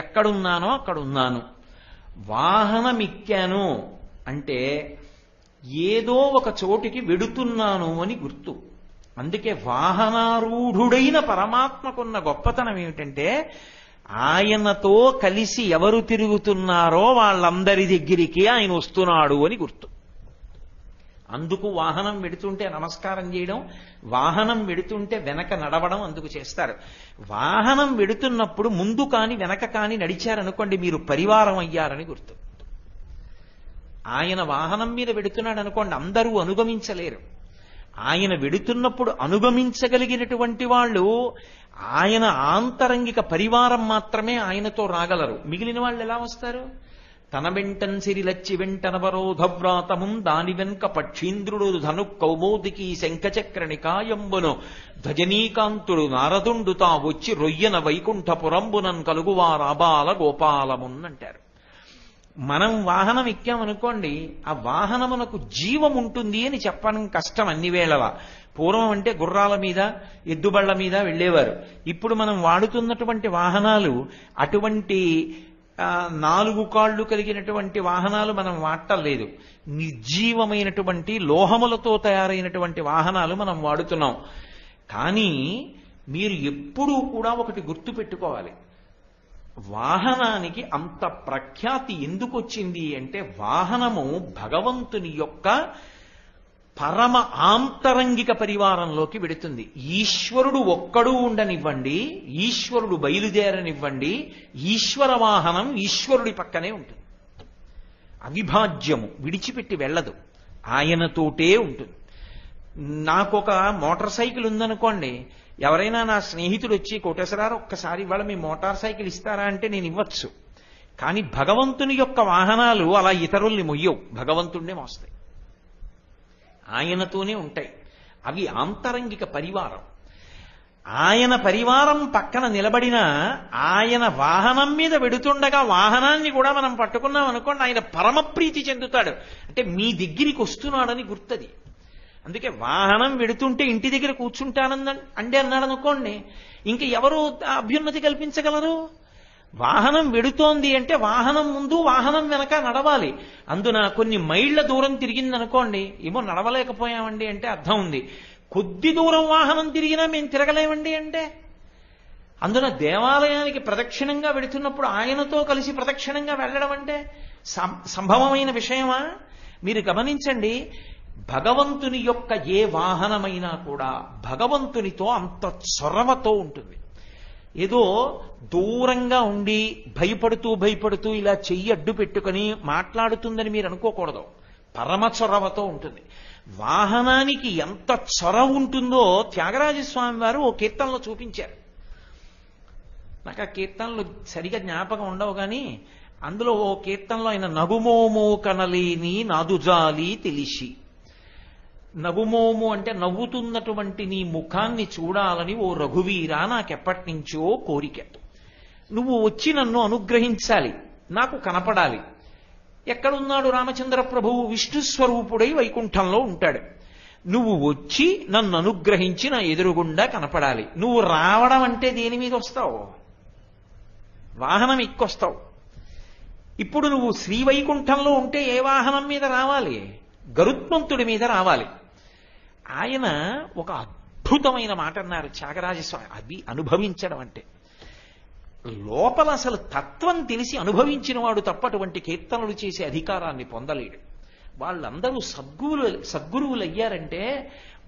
ఎక్కడున్నానో అక్కడున్నాను. వాహనం ఎక్కాను అంటే ఏదో ఒక చోటికి వెడుతున్నాను అని గుర్తు. అందుకే వాహనారూఢుడైన పరమాత్మకున్న గొప్పతనం ఏమిటంటే ఆయనతో కలిసి ఎవరు తిరుగుతున్నారో వాళ్ళందరి దగ్గరికి ఆయన వస్తున్నాడు అని గుర్తు. అందుకు వాహనం వెడుతుంటే నమస్కారం చేయడం, వాహనం వెడుతుంటే వెనక నడవడం అందుకు చేస్తారు. వాహనం వెడుతున్నప్పుడు ముందు కాని వెనక కాని నడిచారనుకోండి, మీరు పరివారం అయ్యారని గుర్తు. ఆయన వాహనం మీద వెడుతున్నాడు అనుకోండి, అందరూ అనుగమించలేరు. ఆయన వెడుతున్నప్పుడు అనుగమించగలిగినటువంటి వాళ్ళు ఆయన ఆంతరంగిక పరివారం మాత్రమే ఆయనతో రాగలరు. మిగిలిన వాళ్ళు ఎలా వస్తారు? తన వెంటన్ సిరిలచ్చి వెంటనవరోధవ్రాతముం దాని వెనుక పక్షీంద్రుడు ధను కౌమోదికి శంఖచక్ర నికాయంబును ధజనీకాంతుడు నారదుండు తా వచ్చి రొయ్యన వైకుంఠపురంబునన్ కలుగువారాబాల గోపాలమున్ అంటారు. మనం వాహనం ఎక్కామనుకోండి, ఆ వాహనమునకు జీవం ఉంటుంది అని చెప్పడం కష్టం అన్ని వేళలా. పూర్వం అంటే గుర్రాల మీద, ఎద్దుబళ్ల మీద వెళ్ళేవారు. ఇప్పుడు మనం వాడుతున్నటువంటి వాహనాలు అటువంటి 4 కాళ్ళు కలిగినటువంటి వాహనాలు మనం వాడటలేదు. నిర్జీవమైనటువంటి లోహములతో తయారైనటువంటి వాహనాలు మనం వాడుతున్నాం. కానీ మీరు ఎప్పుడూ కూడా ఒకటి గుర్తు పెట్టుకోవాలి, వాహనానికి అంత ప్రఖ్యాతి ఎందుకు వచ్చింది అంటే వాహనము భగవంతుని యొక్క పరమ ఆంతరంగిక పరివారంలోకి వెడుతుంది. ఈశ్వరుడు ఒక్కడూ ఉండనివ్వండి, ఈశ్వరుడు బయలుదేరనివ్వండి, ఈశ్వర వాహనం ఈశ్వరుడి పక్కనే ఉంటుంది. అవిభాజ్యము, విడిచిపెట్టి వెళ్ళదు, ఆయనతోటే ఉంటుంది. నాకొక మోటార్ సైకిల్ ఉందనుకోండి, ఎవరైనా నా స్నేహితుడు వచ్చి కోటేశ్వరారు ఒక్కసారి ఇవాళ మీ మోటార్ సైకిల్ ఇస్తారా అంటే నేను ఇవ్వచ్చు. కానీ భగవంతుని యొక్క వాహనాలు అలా ఇతరుల్ని మొయ్యవు, భగవంతుణ్ణే మోస్తాయి, ఆయనతోనే ఉంటాయి. అవి ఆంతరంగిక పరివారం. ఆయన పరివారం పక్కన నిలబడిన ఆయన వాహనం మీద వెడుతుండగా వాహనాన్ని కూడా మనం పట్టుకున్నాం అనుకోండి, ఆయన పరమప్రీతి చెందుతాడు. అంటే మీ దగ్గరికి వస్తున్నాడని గుర్తది. అందుకే వాహనం వెడుతుంటే ఇంటి దగ్గర కూర్చుంటానని అన్నాడు అనుకోండి, ఇంక ఎవరు అభ్యున్నతి కల్పించగలరు? వాహనం వెడుతోంది అంటే వాహనం ముందు వాహనం వెనక నడవాలి. అందున కొన్ని మైళ్ల దూరం తిరిగిందనుకోండి, ఏమో నడవలేకపోయామండి అంటే అర్థం ఉంది. కొద్ది దూరం వాహనం తిరిగినా మేము తిరగలేమండి అంటే, అందున దేవాలయానికి ప్రదక్షిణంగా వెడుతున్నప్పుడు ఆయనతో కలిసి ప్రదక్షిణంగా వెళ్ళడం అంటే సంభవమైన విషయమా? మీరు గమనించండి, భగవంతుని యొక్క ఏ వాహనమైనా కూడా భగవంతునితో అంత చొరవతో ఉంటుంది. ఏదో దూరంగా ఉండి భయపడుతూ ఇలా చెయ్యి అడ్డు పెట్టుకుని మాట్లాడుతుందని మీరు అనుకోకూడదు. పరమ చొరవతో ఉంటుంది. వాహనానికి ఎంత చొరవ ఉంటుందో త్యాగరాజస్వామి వారు ఓ కీర్తనలో చూపించారు. నాకు ఆ కీర్తనలు సరిగా జ్ఞాపకం ఉండవు, కానీ అందులో ఓ కీర్తనలో ఆయన నగుమోమో కనలేని నాదుజాలి తెలిసి, నగుమోము అంటే నవ్వుతున్నటువంటి నీ ముఖాన్ని చూడాలని ఓ రఘువీరా నాకెప్పటి నుంచో కోరిక. నువ్వు వచ్చి నన్ను అనుగ్రహించాలి, నాకు కనపడాలి. ఎక్కడున్నాడు రామచంద్ర ప్రభువు? విష్ణు స్వరూపుడై వైకుంఠంలో ఉంటాడు. నువ్వు వచ్చి నన్ను అనుగ్రహించి నా ఎదురుగుండా కనపడాలి. నువ్వు రావడం అంటే దేని మీద వస్తావు? వాహనం ఎక్కొస్తావు. ఇప్పుడు నువ్వు శ్రీవైకుంఠంలో ఉంటే ఏ వాహనం మీద రావాలి? గరుత్మంతుడి మీద రావాలి. ఆయన ఒక అద్భుతమైన మాట అన్నారు త్యాగరాజస్వామి. అది అనుభవించడం అంటే, లోపల అసలు తత్వం తెలిసి అనుభవించిన వాడు తప్ప అటువంటి కీర్తనలు చేసే అధికారాన్ని పొందలేడు. వాళ్ళందరూ సద్గురువులు అయ్యారంటే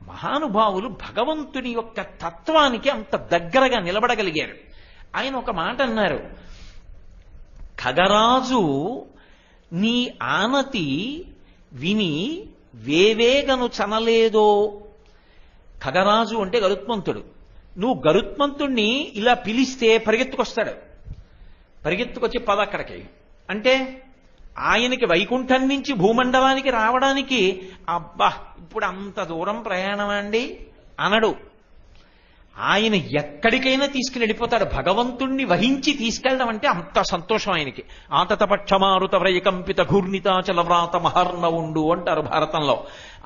మహానుభావులు భగవంతుని యొక్క తత్వానికి అంత దగ్గరగా నిలబడగలిగారు. ఆయన ఒక మాట అన్నారు, ఖగరాజు నీ ఆనతి విని వేవేగను చనలేదో. ఖగరాజు అంటే గరుత్మంతుడు. నువ్వు గరుత్మంతుణ్ణి ఇలా పిలిస్తే పరిగెత్తుకొస్తాడు. పరిగెత్తుకొచ్చి పదక్కడికి అంటే ఆయనకి వైకుంఠం నుంచి భూమండలానికి రావడానికి అబ్బా ఇప్పుడు అంత దూరం ప్రయాణం అండి అనడు. ఆయన ఎక్కడికైనా తీసుకుని వెళ్ళిపోతాడు. భగవంతుణ్ణి వహించి తీసుకెళ్ళడం అంటే అంత సంతోషం ఆయనకి. ఆతతపక్షమారుత వ్రయకంపిత ఘూర్ణితాచల వ్రాత మహర్ణవుండు అంటారు భారతంలో.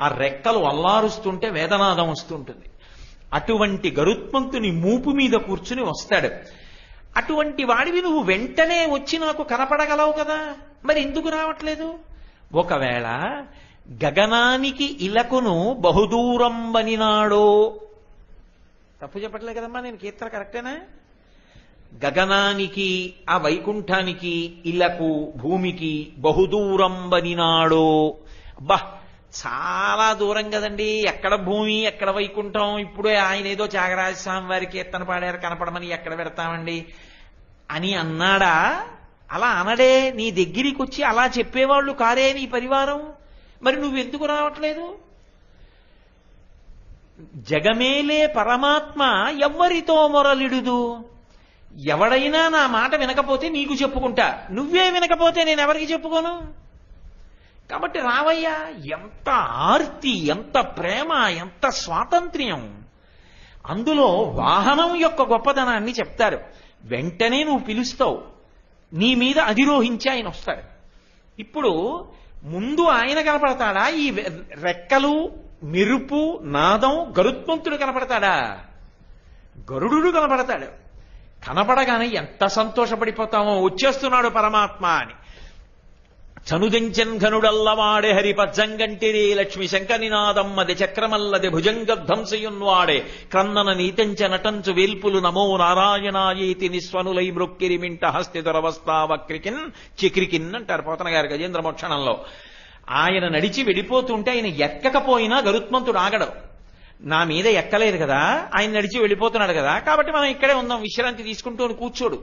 ఆ రెక్కలు అల్లారుస్తుంటే వేదనాదం వస్తుంటుంది. అటువంటి గరుత్మంతుని మూపు మీద కూర్చుని వస్తాడు. అటువంటి వాడివి నువ్వు వెంటనే వచ్చి నాకు కనపడగలవు కదా, మరి ఎందుకు రావట్లేదు? ఒకవేళ గగనానికి ఇలకును బహుదూరం బనినాడో, తప్పు చెప్పట్లే కదమ్మా నేను, కీర్తన కరెక్టేనా? గగనానికి ఆ వైకుంఠానికి ఇలకు భూమికి బహుదూరం బనినాడో. అబ్బా చాలా దూరం కదండి, ఎక్కడ భూమి ఎక్కడ వైకుంఠం, ఇప్పుడే ఆయన ఏదో త్యాగరాజస్వామి వారి కీర్తన పాడారు కనపడమని ఎక్కడ పెడతామండి అని అన్నాడా? అలా అనడే. నీ దగ్గరికి వచ్చి అలా చెప్పేవాళ్ళు కారే నీ పరివారం. మరి నువ్వెందుకు రావట్లేదు? జగమేలే పరమాత్మ ఎవ్వరితో మొరలిడుదు. ఎవడైనా నా మాట వినకపోతే నీకు చెప్పుకుంటా, నువ్వే వినకపోతే నేను ఎవరికి చెప్పుకోను? కాబట్టి రావయ్యా. ఎంత ఆర్తి, ఎంత ప్రేమ, ఎంత స్వాతంత్ర్యం! అందులో వాహనం యొక్క గొప్పదనాన్ని చెప్తారు. వెంటనే నువ్వు పిలుస్తావు, నీ మీద అధిరోహించి ఆయన వస్తాడు. ఇప్పుడు ముందు ఆయన కనపడతాడా? ఈ రెక్కలు మెరుపు నాదం గరుత్మంతుడు కనపడతాడా? గరుడు కనపడతాడు. కనపడగానే ఎంత సంతోషపడిపోతామో, వచ్చేస్తున్నాడు పరమాత్మ అని. చనుదెంచెన్ ఘనుడల్లవాడే హరి పజ్జంగంటిరే లక్ష్మి శంకనినాదమ్మది చక్రమల్లది భుజంగధ్వంసయున్వాడే క్రందన నీతంచ నటంచు వేల్పులు నమో నారాయణాయేతి నిస్వనులై మృక్కిరిమింట హస్తి దొరవస్తావక్రికిన్ చిక్రికిన్ అంటారు పోతన గారు గజేంద్ర మోక్షణంలో. ఆయన నడిచి వెళ్ళిపోతుంటే ఆయన ఎక్కకపోయినా గరుత్మంతుడు ఆగడు. నా మీద ఎక్కలేదు కదా, ఆయన నడిచి వెళ్ళిపోతున్నాడు కదా, కాబట్టి మనం ఇక్కడే ఉందాం, విశ్రాంతి తీసుకుంటూ కూర్చోడు.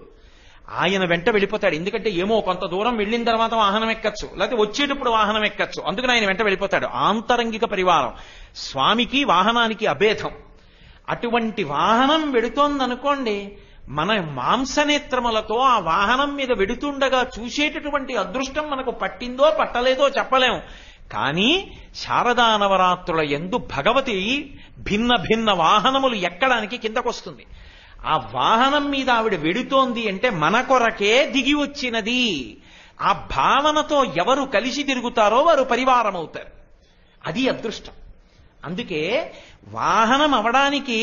ఆయన వెంట వెళ్ళిపోతాడు. ఎందుకంటే ఏమో కొంత దూరం వెళ్ళిన తర్వాత వాహనం ఎక్కచ్చు, లేకపోతే వచ్చేటప్పుడు వాహనం ఎక్కచ్చు, అందుకని ఆయన వెంట వెళ్ళిపోతాడు. ఆంతరంగిక పరివారం. స్వామికి వాహనానికి అభేదం. అటువంటి వాహనం వెడుతోందనుకోండి, మన మాంసనేత్రములతో ఆ వాహనం మీద వెడుతుండగా చూసేటటువంటి అదృష్టం మనకు పట్టిందో పట్టలేదో చెప్పలేం. కానీ శారదా నవరాత్రుల యందు భగవతి భిన్న భిన్న వాహనములు ఎక్కడానికి కిందకొస్తుంది. ఆ వాహనం మీద ఆవిడ వెడుతోంది అంటే మన కొరకే దిగి వచ్చినది. ఆ భావనతో ఎవరు కలిసి తిరుగుతారో వారు పరివారం అవుతారు. అది అదృష్టం. అందుకే వాహనం అవడానికి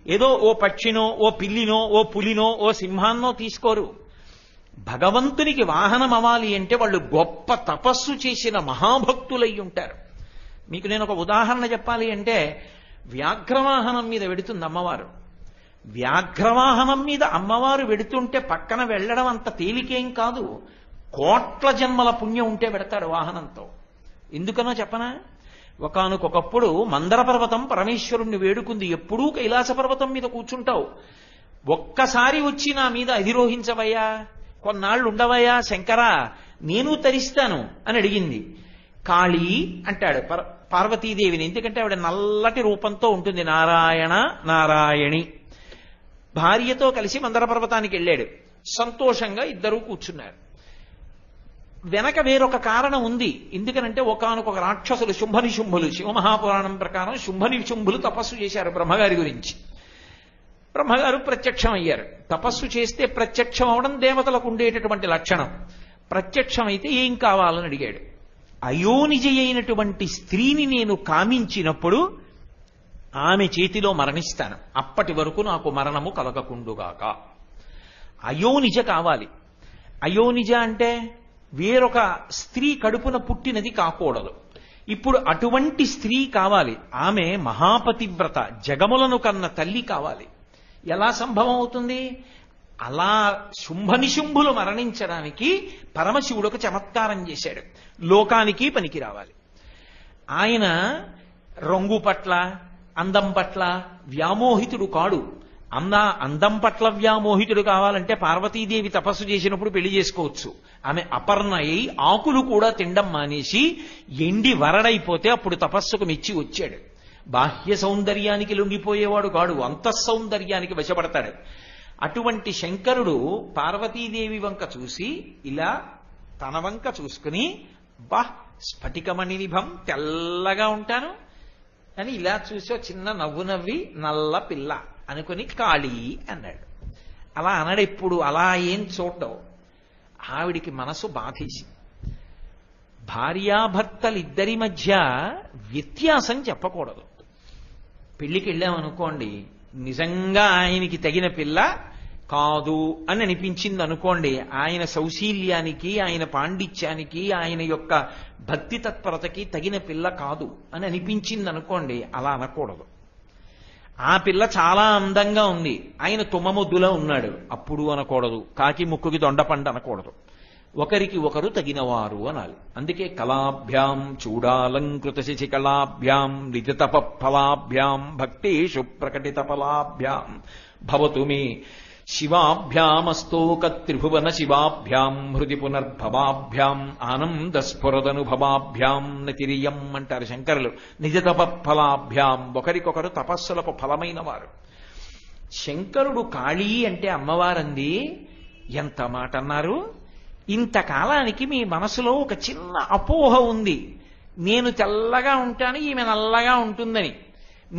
ఏదో ఓ పక్షినో ఓ పిల్లినో ఓ పులినో ఓ సింహాన్నో తీసుకోరు. భగవంతునికి వాహనం అవ్వాలి అంటే వాళ్ళు గొప్ప తపస్సు చేసిన మహాభక్తులై ఉంటారు. మీకు నేను ఒక ఉదాహరణ చెప్పాలి అంటే, వ్యాఘ్రవాహనం మీద వెడుతుంది అమ్మవారు. వ్యాఘ్రవాహనం మీద అమ్మవారు వెడుతుంటే పక్కన వెళ్ళడం అంత తేలికేం కాదు. కోట్ల జన్మల పుణ్యం ఉంటే పెడతాడు వాహనంతో. ఎందుకనో చెప్పనా? ఒకానొకప్పుడు మందర పర్వతం పరమేశ్వరుణ్ణి వేడుకుంది, ఎప్పుడూ కైలాస పర్వతం మీద కూర్చుంటావు, ఒక్కసారి వచ్చి నా మీద అధిరోహించవయ్యా, కొన్నాళ్ళు ఉండవయ్యా శంకరా, నేను తరిస్తాను అని అడిగింది. కాళీ అంటాడు పార్వతీదేవిని. ఎందుకంటే ఆవిడ నల్లటి రూపంతో ఉంటుంది, నారాయణ నారాయణి. భార్యతో కలిసి మందర పర్వతానికి వెళ్ళాడు. సంతోషంగా ఇద్దరూ కూర్చున్నారు. వెనక వేరొక కారణం ఉంది. ఎందుకనంటే ఒకానొక రాక్షసులు శుంభనిశుంభులు, శివమహాపురాణం ప్రకారం శుంభనిశుంభులు తపస్సు చేశారు బ్రహ్మగారి గురించి. బ్రహ్మగారు ప్రత్యక్షం అయ్యారు. తపస్సు చేస్తే ప్రత్యక్షం అవడం దేవతలకు ఉండేటటువంటి లక్షణం. ప్రత్యక్షమైతే ఏం కావాలని అడిగాడు. అయోనిజ అయినటువంటి స్త్రీని నేను కామించినప్పుడు ఆమె చేతిలో మరణిస్తాను, అప్పటి వరకు నాకు మరణము కలగకుండుగాక. అయోనిజ కావాలి. అయోనిజ అంటే వేరొక స్త్రీ కడుపున పుట్టినది కాకూడదు. ఇప్పుడు అటువంటి స్త్రీ కావాలి. ఆమె మహాపతివ్రత, జగములను కన్న తల్లి కావాలి. ఎలా సంభవం అవుతుంది? అలా శుంభనిశుంభులు మరణించడానికి పరమశివుడు ఒక చమత్కారం చేశాడు. లోకానికి పనికి రావాలి. ఆయన రంగు పట్ల అందం పట్ల వ్యామోహితుడు కాడు. అందం పట్ల వ్యామోహితుడు కావాలంటే పార్వతీదేవి తపస్సు చేసినప్పుడు పెళ్లి చేసుకోవచ్చు. ఆమె అపర్ణ అయి ఆకులు కూడా తినడం మానేసి ఎండి వరడైపోతే అప్పుడు తపస్సుకు మెచ్చి వచ్చాడు. బాహ్య సౌందర్యానికి లొంగిపోయేవాడు కాడు, అంతఃసౌందర్యానికి వశపడతాడు. అటువంటి శంకరుడు పార్వతీదేవి వంక చూసి ఇలా తన వంక చూసుకుని, స్ఫటికమణి నిభం, తెల్లగా ఉంటాను అని ఇలా చూసి చిన్న నవ్వు నవ్వి నల్ల పిల్ల అనుకుని కాళీ అన్నాడు. అలా అనడు ఎప్పుడు, అలా ఏం చూడ్డం. ఆవిడికి మనసు బాధేసి, భార్యాభర్తలిద్దరి మధ్య వ్యత్యాసం చెప్పకూడదు. పెళ్లికి వెళ్ళామనుకోండి, నిజంగా ఆయనకి తగిన పిల్ల కాదు అని అనిపించింది అనుకోండి, ఆయన సౌశీల్యానికి, ఆయన పాండిత్యానికి, ఆయన యొక్క భక్తి తత్పరతకి తగిన పిల్ల కాదు అని అనిపించింది అనుకోండి, అలా అనకూడదు. ఆ పిల్ల చాలా అందంగా ఉంది, ఆయన తుమ్మముద్దులా ఉన్నాడు, అప్పుడు అనకూడదు. కాకి ముక్కుకి దొండపండు అనకూడదు. ఒకరికి ఒకరు తగినవారు అనాలి. అందుకే కళాభ్యాం చూడాలంకృత శశికళాభ్యాం నిజతప ఫలాభ్యాం భక్తేషు ప్రకటిత ఫలాభ్యాం భవతు మే శివాభ్యామస్తోక త్రిభువన శివాభ్యాం హృది పునర్భవాభ్యాం ఆనంద స్ఫురదనుభవాభ్యాం నతిరియం అంటారు శంకరులు. నిజతప ఫలాభ్యాం, ఒకరికొకరు తపస్సులకు ఫలమైన వారు. శంకరుడు కాళీ అంటే అమ్మవారంది. ఎంత మాట అన్నారు! ఇంతకాలానికి మీ మనసులో ఒక చిన్న అపోహ ఉంది, నేను తెల్లగా ఉంటాను, ఈమె నల్లగా ఉంటుందని.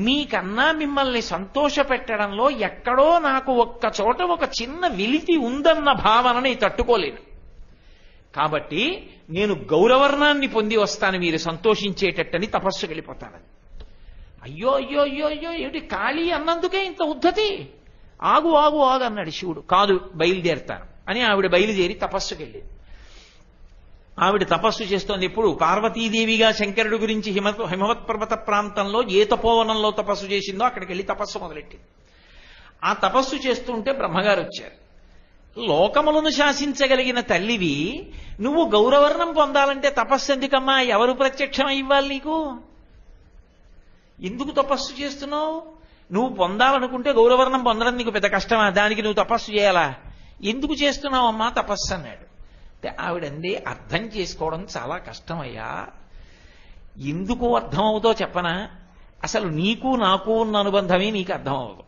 మీకన్నా మిమ్మల్ని సంతోష పెట్టడంలో ఎక్కడో నాకు ఒక్క చోట ఒక చిన్న వెలితి ఉందన్న భావనని తట్టుకోలేను. కాబట్టి నేను గౌరవర్ణాన్ని పొంది వస్తాను మీరు సంతోషించేటట్టని తపస్సుకి వెళ్ళిపోతానని. అయ్యో అయ్యో అయ్యో అయ్యో, ఏమిటి కాళీ అన్నందుకే ఇంత ఉద్ధతి? ఆగు ఆగు ఆగు అన్నాడు శివుడు. కాదు, బయలుదేరుతాను అని ఆవిడ బయలుదేరి తపస్సుకి వెళ్ళింది. ఆవిడ తపస్సు చేస్తోంది. ఎప్పుడు పార్వతీదేవిగా శంకరుడు గురించి హిమవత్ పర్వత ప్రాంతంలో ఏ తపోవనంలో తపస్సు చేసిందో అక్కడికి వెళ్ళి తపస్సు మొదలెట్టింది. ఆ తపస్సు చేస్తుంటే బ్రహ్మగారు వచ్చారు. లోకములను శాసించగలిగిన తల్లివి నువ్వు గౌరవర్ణం పొందాలంటే తపస్సు ఎందుకమ్మా? ఎవరు ప్రత్యక్షం ఇవ్వాలి నీకు? ఎందుకు తపస్సు చేస్తున్నావు? నువ్వు పొందాలనుకుంటే గౌరవర్ణం పొందడం నీకు పెద్ద కష్టమా? దానికి నువ్వు తపస్సు చేయాలా? ఎందుకు చేస్తున్నావు అమ్మా తపస్సు అన్నాడు. ఆవిడంది, అర్థం చేసుకోవడం చాలా కష్టమయ్యా. ఎందుకు అర్థం అవుతో చెప్పనా? అసలు నీకు నాకు ఉన్న అనుబంధమే నీకు అర్థం అవ్వదు.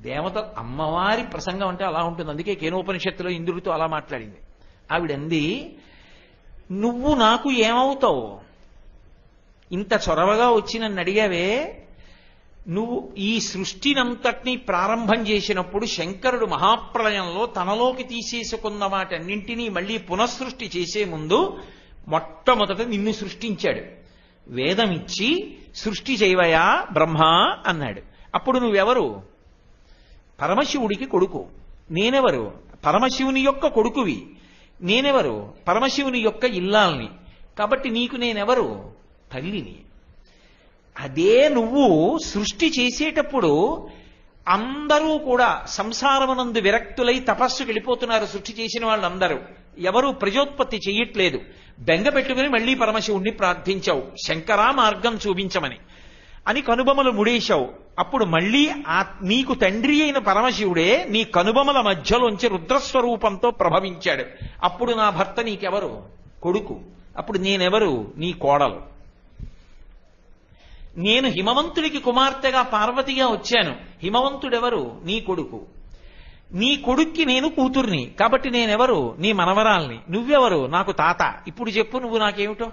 దేవత అమ్మవారి ప్రసంగం అంటే అలా ఉంటుంది. అందుకే కేనోపనిషత్తులో ఇంద్రుడితో అలా మాట్లాడింది. ఆవిడంది, నువ్వు నాకు ఏమవుతావు? ఇంత చొరవగా వచ్చి నన్ను అడిగావే. నువ్వు ఈ సృష్టినంతటినీ ప్రారంభం చేసినప్పుడు శంకరుడు మహాప్రళయంలో తనలోకి తీసేసుకున్న వాటన్నింటినీ మళ్ళీ పునఃసృష్టి చేసే ముందు మొట్టమొదట నిన్ను సృష్టించాడు. వేదమిచ్చి సృష్టి చేయవయా బ్రహ్మ అన్నాడు. అప్పుడు నువ్వెవరు? పరమశివుడికి కొడుకు. నేనెవరు? పరమశివుని యొక్క కొడుకువి. నేనెవరు? పరమశివుని యొక్క ఇల్లాల్ని. కాబట్టి నీకు నేనెవరు? తల్లిని. అదే నువ్వు సృష్టి చేసేటప్పుడు అందరూ కూడా సంసారమునందు విరక్తులై తపస్సుకి వెళ్ళిపోతున్నారు. సృష్టి చేసిన వాళ్ళందరూ ఎవరు ప్రజోత్పత్తి చెయ్యట్లేదు. బెంగ పెట్టుకుని మళ్లీ పరమశివుణ్ణి ప్రార్థించావు, శంకరా మార్గం చూపించమని అని కనుబొమలు ముడేశావు. అప్పుడు మళ్లీ నీకు తండ్రి అయిన పరమశివుడే నీ కనుబొమల మధ్యలోంచి రుద్రస్వరూపంతో ప్రభవించాడు. అప్పుడు నా భర్త నీకెవరు? కొడుకు. అప్పుడు నేనెవరు? నీ కోడలు. నేను హిమవంతుడికి కుమార్తెగా పార్వతిగా వచ్చాను. హిమవంతుడెవరు? నీ కొడుకు. నీ కొడుక్కి నేను కూతుర్ని. కాబట్టి నేనెవరు? నీ మనవరాల్ని. నువ్వెవరు? నాకు తాత. ఇప్పుడు చెప్పు నువ్వు నాకేమిటో.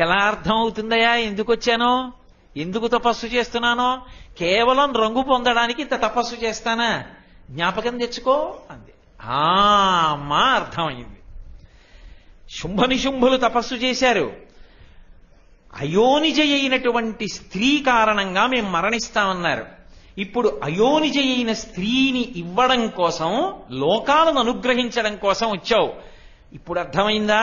ఎలా అర్థం అవుతుందయా ఎందుకు వచ్చానో, ఎందుకు తపస్సు చేస్తున్నానో? కేవలం రంగు పొందడానికి ఇంత తపస్సు చేస్తానా? జ్ఞాపకం తెచ్చుకో అంది. అమ్మా అర్థమైంది. శుంభనిశుంభులు తపస్సు చేశారు. అయోనిజ అయినటువంటి స్త్రీ కారణంగా మేము మరణిస్తామన్నారు. ఇప్పుడు అయోనిజ అయిన స్త్రీని ఇవ్వడం కోసం, లోకాలను అనుగ్రహించడం కోసం వచ్చావు. ఇప్పుడు అర్థమైందా?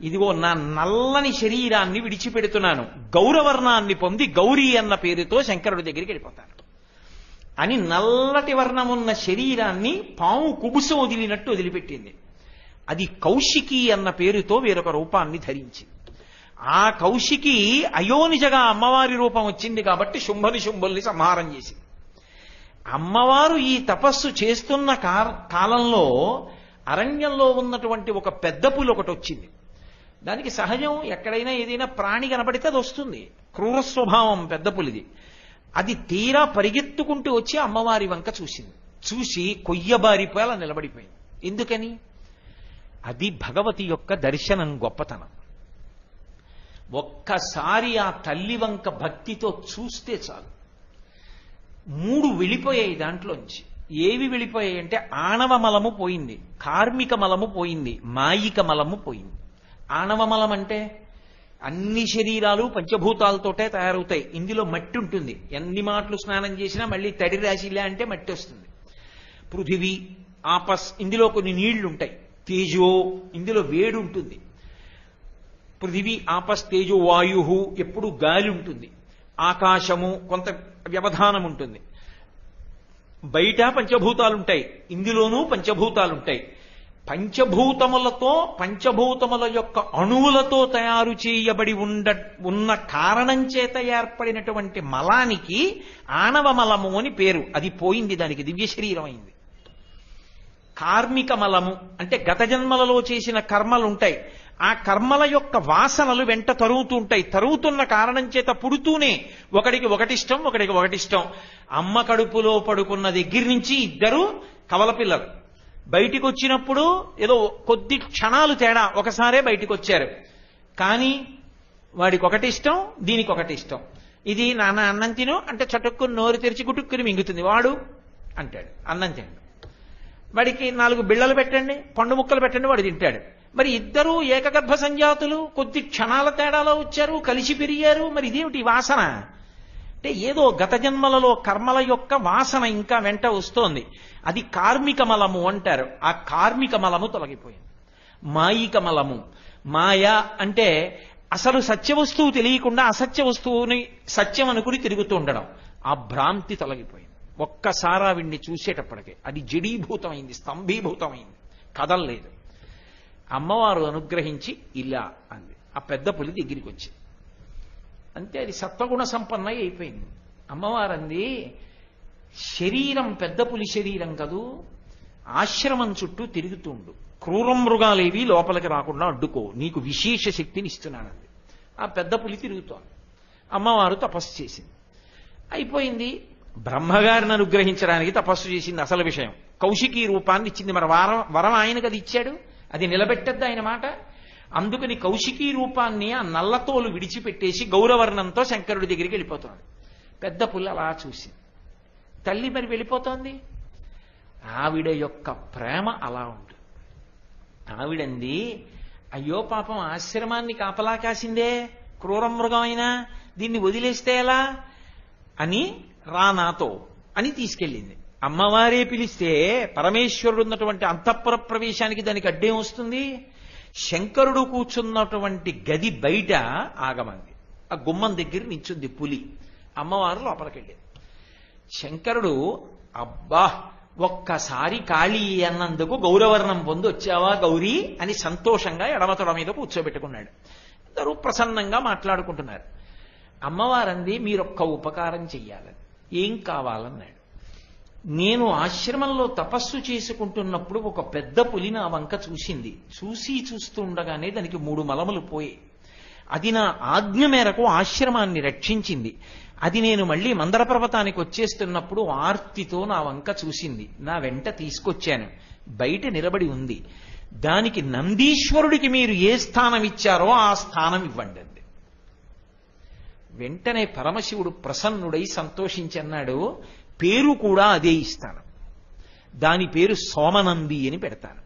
ఇదిగో నా నల్లని శరీరాన్ని విడిచిపెడుతున్నాను, గౌరవర్ణాన్ని పొంది గౌరీ అన్న పేరుతో శంకరుడి దగ్గరికి వెళ్ళిపోతాను అని నల్లటి వర్ణమున్న శరీరాన్ని పాము కుబుస వదిలినట్టు వదిలిపెట్టింది. అది కౌశికి అన్న పేరుతో వేరొక రూపాన్ని ధరించింది. ఆ కౌశికి అయోనిజగా అమ్మవారి రూపం వచ్చింది కాబట్టి శుంభనిశుంభుల్ని సంహారం చేసింది. అమ్మవారు ఈ తపస్సు చేస్తున్న కాలంలో అరణ్యంలో ఉన్నటువంటి ఒక పెద్ద పులి ఒకటి వచ్చింది. దానికి సహజం, ఎక్కడైనా ఏదైనా ప్రాణి కనబడితే అది వస్తుంది. క్రూర స్వభావం పెద్ద పులిది. అది తీరా పరిగెత్తుకుంటూ వచ్చి అమ్మవారి వంక చూసింది. చూసి కొయ్యబారిపోయి అలా నిలబడిపోయింది. ఎందుకని? అది భగవతి యొక్క దర్శనం గొప్పతనం. ఒక్కసారి ఆ తల్లి వంక భక్తితో చూస్తే చాలు. 3 వెళ్ళిపోయాయి దాంట్లోంచి. ఏవి వెళ్ళిపోయాయి అంటే, ఆణవ మలము పోయింది, కార్మిక మలము పోయింది, మాయిక మలము పోయింది. ఆణవ మలం అంటే అన్ని శరీరాలు పంచభూతాలతోటే తయారవుతాయి. ఇందులో మట్టి ఉంటుంది. ఎన్ని మాటలు స్నానం చేసినా మళ్ళీ తడి రాశిలే అంటే మట్టి వస్తుంది. పృథివీ, ఆపస్, ఇందులో కొన్ని నీళ్లుంటాయి. తేజో, ఇందులో వేడి ఉంటుంది. పృథివీ, ఆపస్, తేజో, వాయు, ఎప్పుడు గాలి ఉంటుంది. ఆకాశము, కొంత వ్యవధానం ఉంటుంది. బయట పంచభూతాలుంటాయి, ఇందులోనూ పంచభూతాలుంటాయి. పంచభూతములతో, పంచభూతముల యొక్క అణువులతో తయారు చేయబడి ఉన్న కారణం చేత ఏర్పడినటువంటి మలానికి ఆణవ మలము అని పేరు. అది పోయింది, దానికి దివ్య శరీరం అయింది. కార్మిక మలము అంటే గత జన్మలలో చేసిన కర్మలుంటాయి. ఆ కర్మల యొక్క వాసనలు వెంట తరుగుతూ ఉంటాయి. తరుగుతున్న కారణం చేత పుడుతూనే ఒకడికి ఒకటిష్టం, ఒకడికి ఒకటిష్టం. అమ్మ కడుపులో పడుకున్న దగ్గర నుంచి ఇద్దరు కవల పిల్లలు. బయటికి వచ్చినప్పుడు ఏదో కొద్ది క్షణాలు తేడా, ఒకసారే బయటికి వచ్చారు. కానీ వాడికి ఒకటిష్టం, దీనికి ఒకటిష్టం. ఇది నాన్న అన్నం తిను అంటే చటుక్కుని నోరు తెరిచి గుటుక్కుని మింగుతుంది. వాడు అంటాడు అన్నం తిండు. వాడికి 4 బిళ్ళలు పెట్టండి, పండు ముక్కలు పెట్టండి, వాడు తింటాడు. మరి ఇద్దరూ ఏకగర్భ సంజాతులు, కొద్ది క్షణాల తేడాలో వచ్చారు, కలిసి పెరిగారు. మరి ఇదేమిటి వాసన అంటే? ఏదో గత జన్మలలో కర్మల యొక్క వాసన ఇంకా వెంట వస్తోంది. అది కార్మిక మలము అంటారు. ఆ కార్మిక మలము తొలగిపోయింది. మాయిక మలము, మాయ అంటే అసలు సత్య వస్తువు తెలియకుండా అసత్య వస్తువుని సత్యం అనుకుని తిరుగుతూ ఉండడం. ఆ భ్రాంతి తొలగిపోయింది. ఒక్కసారి ఆవిడ్ని చూసేటప్పటికే అది జడీభూతమైంది, స్తంభీభూతమైంది, కదల్లేదు. అమ్మవారు అనుగ్రహించి ఇలా అంది. ఆ పెద్ద పులి దగ్గరికి వచ్చి అంతే, అది సత్వగుణ సంపన్న అయిపోయింది. అమ్మవారు అంది, శరీరం పెద్ద పులి శరీరం కదూ, ఆశ్రమం చుట్టూ తిరుగుతుండు, క్రూర మృగాలేవి లోపలికి రాకుండా అడ్డుకో, నీకు విశేష శక్తిని ఇస్తున్నానంది. ఆ పెద్ద పులి తిరుగుతోంది. అమ్మవారు తపస్సు చేసింది, అయిపోయింది. బ్రహ్మగారిని అనుగ్రహించడానికి తపస్సు చేసింది అసలు విషయం. కౌశికీ రూపాన్ని ఇచ్చింది. మరి వరం ఆయనకు అది ఇచ్చాడు, అది నిలబెట్టద్దు ఆయన మాట. అందుకని కౌశికీ రూపాన్ని ఆ నల్లతోలు విడిచిపెట్టేసి గౌరవర్ణంతో శంకరుడి దగ్గరికి వెళ్ళిపోతున్నాడు. పెద్ద పుల్ల అలా చూసి తల్లి మరి వెళ్ళిపోతోంది. ఆవిడ యొక్క ప్రేమ అలా ఉంటుంది. ఆవిడంది, అయ్యో పాపం ఆశ్రమాన్ని కాపలా కాసిందే క్రూర మృగం అయినా, దీన్ని వదిలేస్తే ఎలా అని రా నాతో అని తీసుకెళ్ళింది. అమ్మవారే పిలిస్తే పరమేశ్వరుడు ఉన్నటువంటి అంతఃపుర ప్రవేశానికి దానికి అడ్డేం వస్తుంది? శంకరుడు కూర్చున్నటువంటి గది బయట ఆగమంది. ఆ గుమ్మం దగ్గర నించుంది పులి. అమ్మవారు లోపలికెళ్ళింది. శంకరుడు అబ్బా ఒక్కసారి కాళీ అన్నందుకు గౌరవర్ణం పొంది వచ్చావా గౌరీ అని సంతోషంగా ఎడమతొడ మీద కూర్చోబెట్టుకున్నాడు. అందరూ ప్రసన్నంగా మాట్లాడుకుంటున్నారు. అమ్మవారంది, మీరొక్క ఉపకారం చెయ్యాలని. ఏం కావాలన్నాడు. నేను ఆశ్రమంలో తపస్సు చేసుకుంటున్నప్పుడు ఒక పెద్ద పులి నా వంక చూసింది. చూస్తుండగానే దానికి 3 మలములు పోయి, అది నా ఆజ్ఞ మేరకు ఆశ్రమాన్ని రక్షించింది. అది నేను మళ్ళీ మందర పర్వతానికి వచ్చేస్తున్నప్పుడు ఆర్తితో నా వంక చూసింది. నా వెంట తీసుకొచ్చాను. బయట నిలబడి ఉంది. దానికి నందీశ్వరుడికి మీరు ఏ స్థానం ఇచ్చారో ఆ స్థానం ఇవ్వండి అంది. వెంటనే పరమశివుడు ప్రసన్నుడై సంతోషించన్నాడు, పేరు కూడా అదే ఇస్తాను, దాని పేరు సోమనంది అని పెడతాను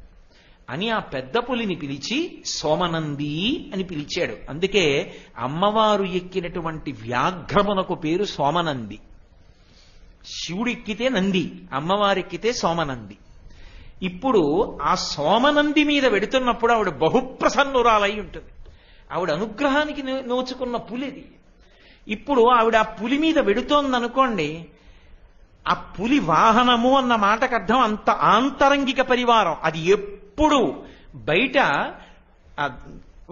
అని ఆ పెద్ద పులిని పిలిచి సోమనంది అని పిలిచాడు. అందుకే అమ్మవారు ఎక్కినటువంటి వ్యాఘ్రమునకు పేరు సోమనంది. శివుడెక్కితే నంది, అమ్మవారెక్కితే సోమనంది. ఇప్పుడు ఆ సోమనంది మీద వెడుతున్నప్పుడు ఆవిడ బహుప్రసన్నురాలై ఉంటుంది. ఆవిడ అనుగ్రహానికి నోచుకున్న పులిది. ఇప్పుడు ఆవిడ ఆ పులి మీద వెడుతోందనుకోండి, ఆ పులి వాహనము అన్న మాటకు అర్థం అంత ఆంతరంగిక పరివారం. అది ఎప్పుడు బయట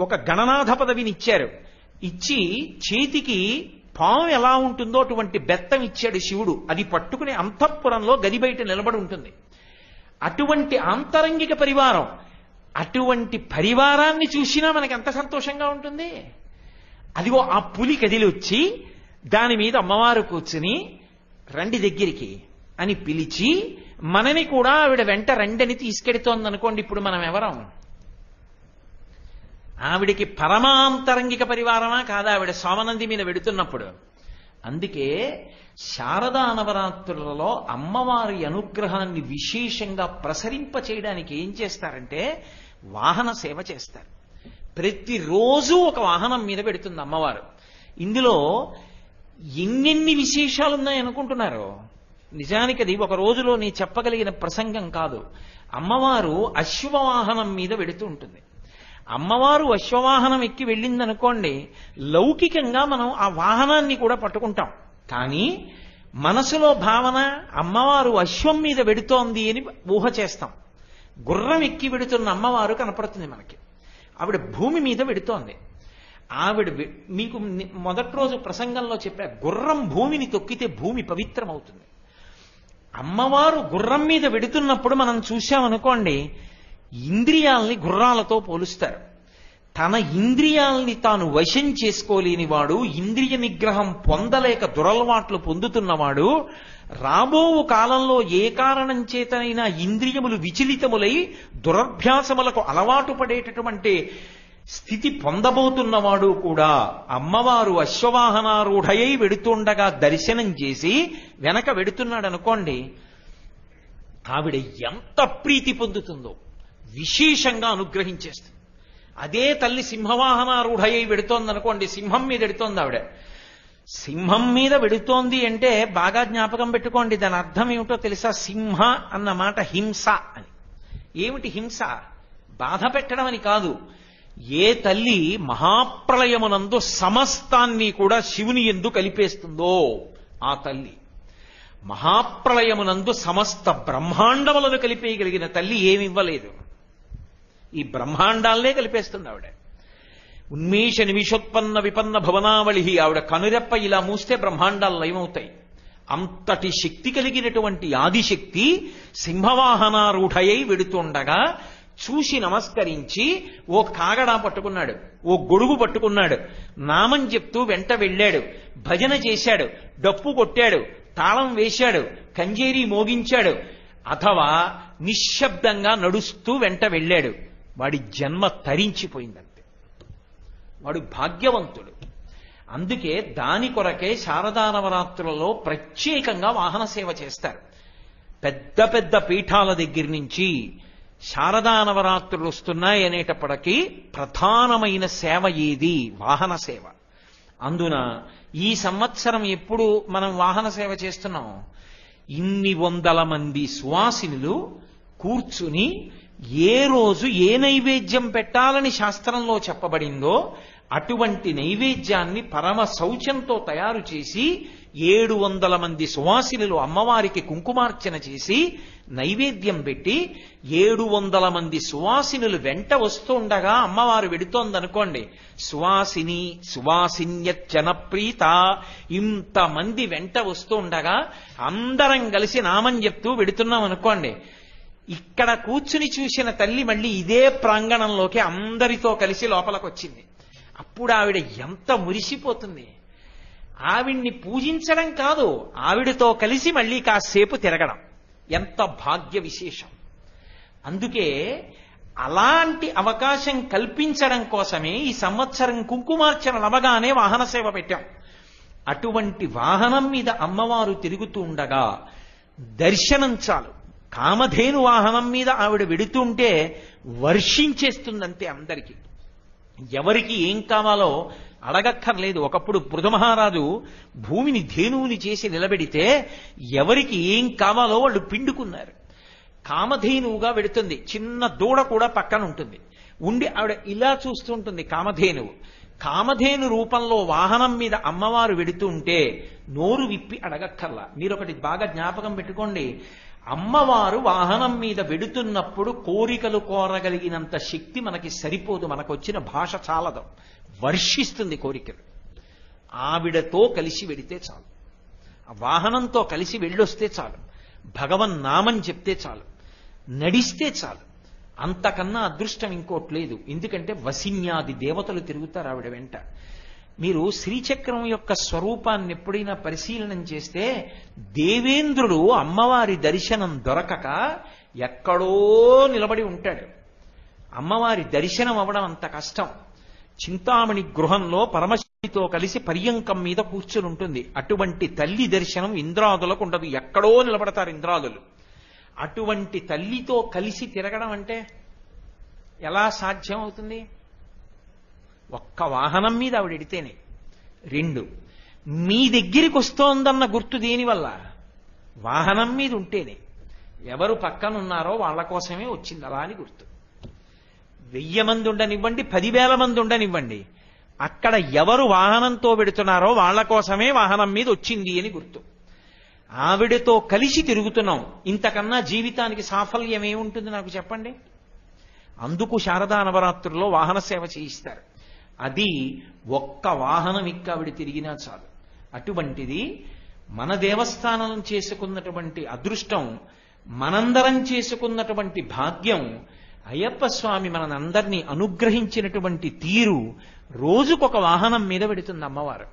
ఒక గణనాథ పదవిని ఇచ్చారు. ఇచ్చి చేతికి పాము ఎలా ఉంటుందో అటువంటి బెత్తం ఇచ్చాడు శివుడు. అది పట్టుకుని అంతఃపురంలో గది బయట నిలబడి ఉంటుంది. అటువంటి ఆంతరంగిక పరివారం. అటువంటి పరివారాన్ని చూసినా మనకి ఎంత సంతోషంగా ఉంటుంది. అదిగో ఆ పులి కదిలి వచ్చి దాని మీద అమ్మవారు కూర్చుని రండి దగ్గరికి అని పిలిచి మనని కూడా ఆవిడ వెంట రండని తీసుకెడుతోంది అనుకోండి. ఇప్పుడు మనం ఎవరం? ఆవిడికి పరమాంతరంగిక పరివారమా కాదా ఆవిడ సోమనంది మీద వెడుతున్నప్పుడు? అందుకే శారదా నవరాత్రులలో అమ్మవారి అనుగ్రహాన్ని విశేషంగా ప్రసరింప చేయడానికి ఏం చేస్తారంటే వాహన సేవ చేస్తారు. ప్రతిరోజు ఒక వాహనం మీద పెడుతుంది అమ్మవారు. ఇందులో ఎన్నెన్ని విశేషాలు ఉన్నాయనుకుంటున్నారు? నిజానికి అది ఒక రోజులో నీ చెప్పగలిగిన ప్రసంగం కాదు. అమ్మవారు అశ్వవాహనం మీద వెడుతూ ఉంటుంది. అమ్మవారు అశ్వవాహనం ఎక్కి వెళ్ళిందనుకోండి, లౌకికంగా మనం ఆ వాహనాన్ని కూడా పట్టుకుంటాం. కానీ మనసులో భావన అమ్మవారు అశ్వం మీద వెడుతోంది అని ఊహ చేస్తాం. గుర్రం ఎక్కి వెడుతున్న అమ్మవారు కనపడుతుంది మనకి. ఆవిడ భూమి మీద వెడుతోంది. ఆవిడ మీకు మొదటి రోజు ప్రసంగంలో చెప్పా, గుర్రం భూమిని తొక్కితే భూమి పవిత్రమవుతుంది. అమ్మవారు గుర్రం మీద వెడుతున్నప్పుడు మనం చూశామనుకోండి, ఇంద్రియాల్ని గుర్రాలతో పోలుస్తారు. తన ఇంద్రియాల్ని తాను వశం చేసుకోలేని వాడు, ఇంద్రియ నిగ్రహం పొందలేక దురలవాట్లు పొందుతున్నవాడు, రాబో కాలంలో ఏ కారణం చేతనైనా ఇంద్రియములు విచలితములై దురభ్యాసములకు అలవాటు పడేటటువంటి స్థితి పొందబోతున్నవాడు కూడా అమ్మవారు అశ్వవాహనారూఢయై వెడుతుండగా దర్శనం చేసి వెనక వెడుతున్నాడు అనుకోండి, ఆవిడ ఎంత ప్రీతి పొందుతుందో విశేషంగా అనుగ్రహించేస్తుంది. అదే తల్లి సింహవాహనారూఢయై వెడుతోందనుకోండి, సింహం మీద వెడుతోంది ఆవిడ. సింహం మీద వెడుతోంది అంటే బాగా జ్ఞాపకం పెట్టుకోండి, దాని అర్థం ఏమిటో తెలుసా? సింహ అన్న మాట హింస అని. ఏమిటి హింస? బాధ పెట్టడం అని కాదు. ఏ తల్లి మహాప్రళయమునందు సమస్తాన్ని కూడా శివుని యందు కలిపేస్తుందో ఆ తల్లి, మహాప్రళయమునందు సమస్త బ్రహ్మాండములను కలిపేయగలిగిన తల్లి ఏమివ్వలేదు. ఈ బ్రహ్మాండాలనే కలిపేస్తుంది ఆవిడ. ఉన్మేష నిమిషోత్పన్న విపన్న భవనావళి. ఆవిడ కనురెప్ప ఇలా మూస్తే బ్రహ్మాండాలు లయమవుతాయి. అంతటి శక్తి కలిగినటువంటి ఆదిశక్తి సింహవాహనారూఢయై వెడుతుండగా చూసి నమస్కరించి ఓ కాగడా పట్టుకున్నాడు, ఓ గొడుగు పట్టుకున్నాడు, నామం చెప్తూ వెంట వెళ్ళాడు, భజన చేశాడు, డప్పు కొట్టాడు, తాళం వేశాడు, కంజేరి మోగించాడు, అథవా నిశ్శబ్దంగా నడుస్తూ వెంట వెళ్ళాడు, వాడి జన్మ తరించిపోయిందంతే. వాడు భాగ్యవంతుడు. అందుకే దాని కొరకే శారదా నవరాత్రులలో ప్రత్యేకంగా వాహన సేవ చేస్తారు. పెద్ద పెద్ద పీఠాల దగ్గర నుంచి శారదా నవరాత్రులు వస్తున్నాయి అనేటప్పటికీ ప్రధానమైన సేవ ఏది? వాహన సేవ. అందున ఈ సంవత్సరం ఎప్పుడు మనం వాహన సేవ చేస్తున్నాం? ఇన్ని వందల మంది సువాసినులు కూర్చుని ఏ రోజు ఏ నైవేద్యం పెట్టాలని శాస్త్రంలో చెప్పబడిందో అటువంటి నైవేద్యాన్ని పరమ శౌచంతో తయారు చేసి 700 మంది సువాసినులు అమ్మవారికి కుంకుమార్చన చేసి నైవేద్యం పెట్టి 700 మంది సువాసినులు వెంట వస్తుండగా అమ్మవారు వెడుతోందనుకోండి, సువాసిని సువాసిన్యజనప్రీత, ఇంతమంది వెంట వస్తూ ఉండగా అందరం కలిసి నామం చెప్తూ వెడుతున్నాం అనుకోండి, ఇక్కడ కూర్చుని చూసిన తల్లి మళ్ళీ ఇదే ప్రాంగణంలోకి అందరితో కలిసి లోపలికి వచ్చింది. అప్పుడు ఆవిడ ఎంత మురిసిపోతుంది. ఆవిడ్ని పూజించడం కాదు, ఆవిడతో కలిసి మళ్ళీ కాసేపు తిరగడం ఎంత భాగ్య విశేషం. అందుకే అలాంటి అవకాశం కల్పించడం కోసమే ఈ సంవత్సరం కుంకుమార్చన అవగానే వాహన సేవ పెట్టాం. అటువంటి వాహనం మీద అమ్మవారు తిరుగుతూ ఉండగా దర్శనం చాలు. కామధేను వాహనం మీద ఆవిడ వెడుతుంటే వర్షించేస్తుందంతే అందరికీ. ఎవరికి ఏం కావాలో అడగక్కర్లేదు. ఒకప్పుడు పృథుమహారాజు భూమిని ధేనువుని చేసి నిలబెడితే ఎవరికి ఏం కావాలో వాళ్ళు పిండుకున్నారు. కామధేనువుగా వెడుతుంది, చిన్న దూడ కూడా పక్కన ఉంటుంది, ఉండి ఆవిడ ఇలా చూస్తుంటుంది కామధేనువు. కామధేను రూపంలో వాహనం మీద అమ్మవారు వెడుతూ ఉంటే నోరు విప్పి అడగక్కర్లా. మీరొకటి బాగా జ్ఞాపకం పెట్టుకోండి, అమ్మవారు వాహనం మీద వెడుతున్నప్పుడు కోరికలు కోరగలిగినంత శక్తి మనకి సరిపోదు, మనకు వచ్చిన భాష చాలదు, వర్షిస్తుంది కోరికలు. ఆవిడతో కలిసి వెడితే చాలు, ఆ వాహనంతో కలిసి వెళ్ళొస్తే చాలు, భగవన్నామం చెప్తే చాలు, నడిస్తే చాలు. అంతకన్నా అదృష్టం ఇంకోటి లేదు. ఎందుకంటే వసిన్యాది దేవతలు తిరుగుతారు ఆవిడ వెంట. మీరు శ్రీచక్రం యొక్క స్వరూపాన్ని ఎప్పుడైనా పరిశీలనం చేస్తే దేవేంద్రుడు అమ్మవారి దర్శనం దొరకక ఎక్కడో నిలబడి ఉంటాడు. అమ్మవారి దర్శనం అవ్వడం అంత కష్టం. చింతామణి గృహంలో పరమశివుడితో కలిసి పర్యంకం మీద కూర్చుని ఉంటుంది. అటువంటి తల్లి దర్శనం ఇంద్రాదులకు ఉండదు, ఎక్కడో నిలబడతారు ఇంద్రాదులు. అటువంటి తల్లితో కలిసి తిరగడం అంటే ఎలా సాధ్యం అవుతుంది? ఒక్క వాహనం మీద ఆవిడ ఎడితేనే. 2, మీ దగ్గరికి వస్తోందన్న గుర్తు దేనివల్ల? వాహనం మీద ఉంటేనే. ఎవరు పక్కనున్నారో వాళ్ళ కోసమే వచ్చింది అలా అని గుర్తు. 1000 మంది ఉండనివ్వండి, 10,000 మంది ఉండనివ్వండి, అక్కడ ఎవరు వాహనంతో పెడుతున్నారో వాళ్ళ కోసమే వాహనం మీద వచ్చింది అని గుర్తు. ఆవిడతో కలిసి తిరుగుతున్నాం, ఇంతకన్నా జీవితానికి సాఫల్యం ఏముంటుంది నాకు చెప్పండి? అందుకు శారదా నవరాత్రుల్లో వాహన సేవ చేయిస్తారు. అది ఒక్క వాహనం ఆవిడ తిరిగినా చాలు. అటువంటిది మన దేవస్థానం చేసుకున్నటువంటి అదృష్టం, మనందరం చేసుకున్నటువంటి భాగ్యం, అయ్యప్ప స్వామి మనందరినీ అనుగ్రహించినటువంటి తీరు. రోజుకొక వాహనం మీద పెడుతుంది అమ్మవారు.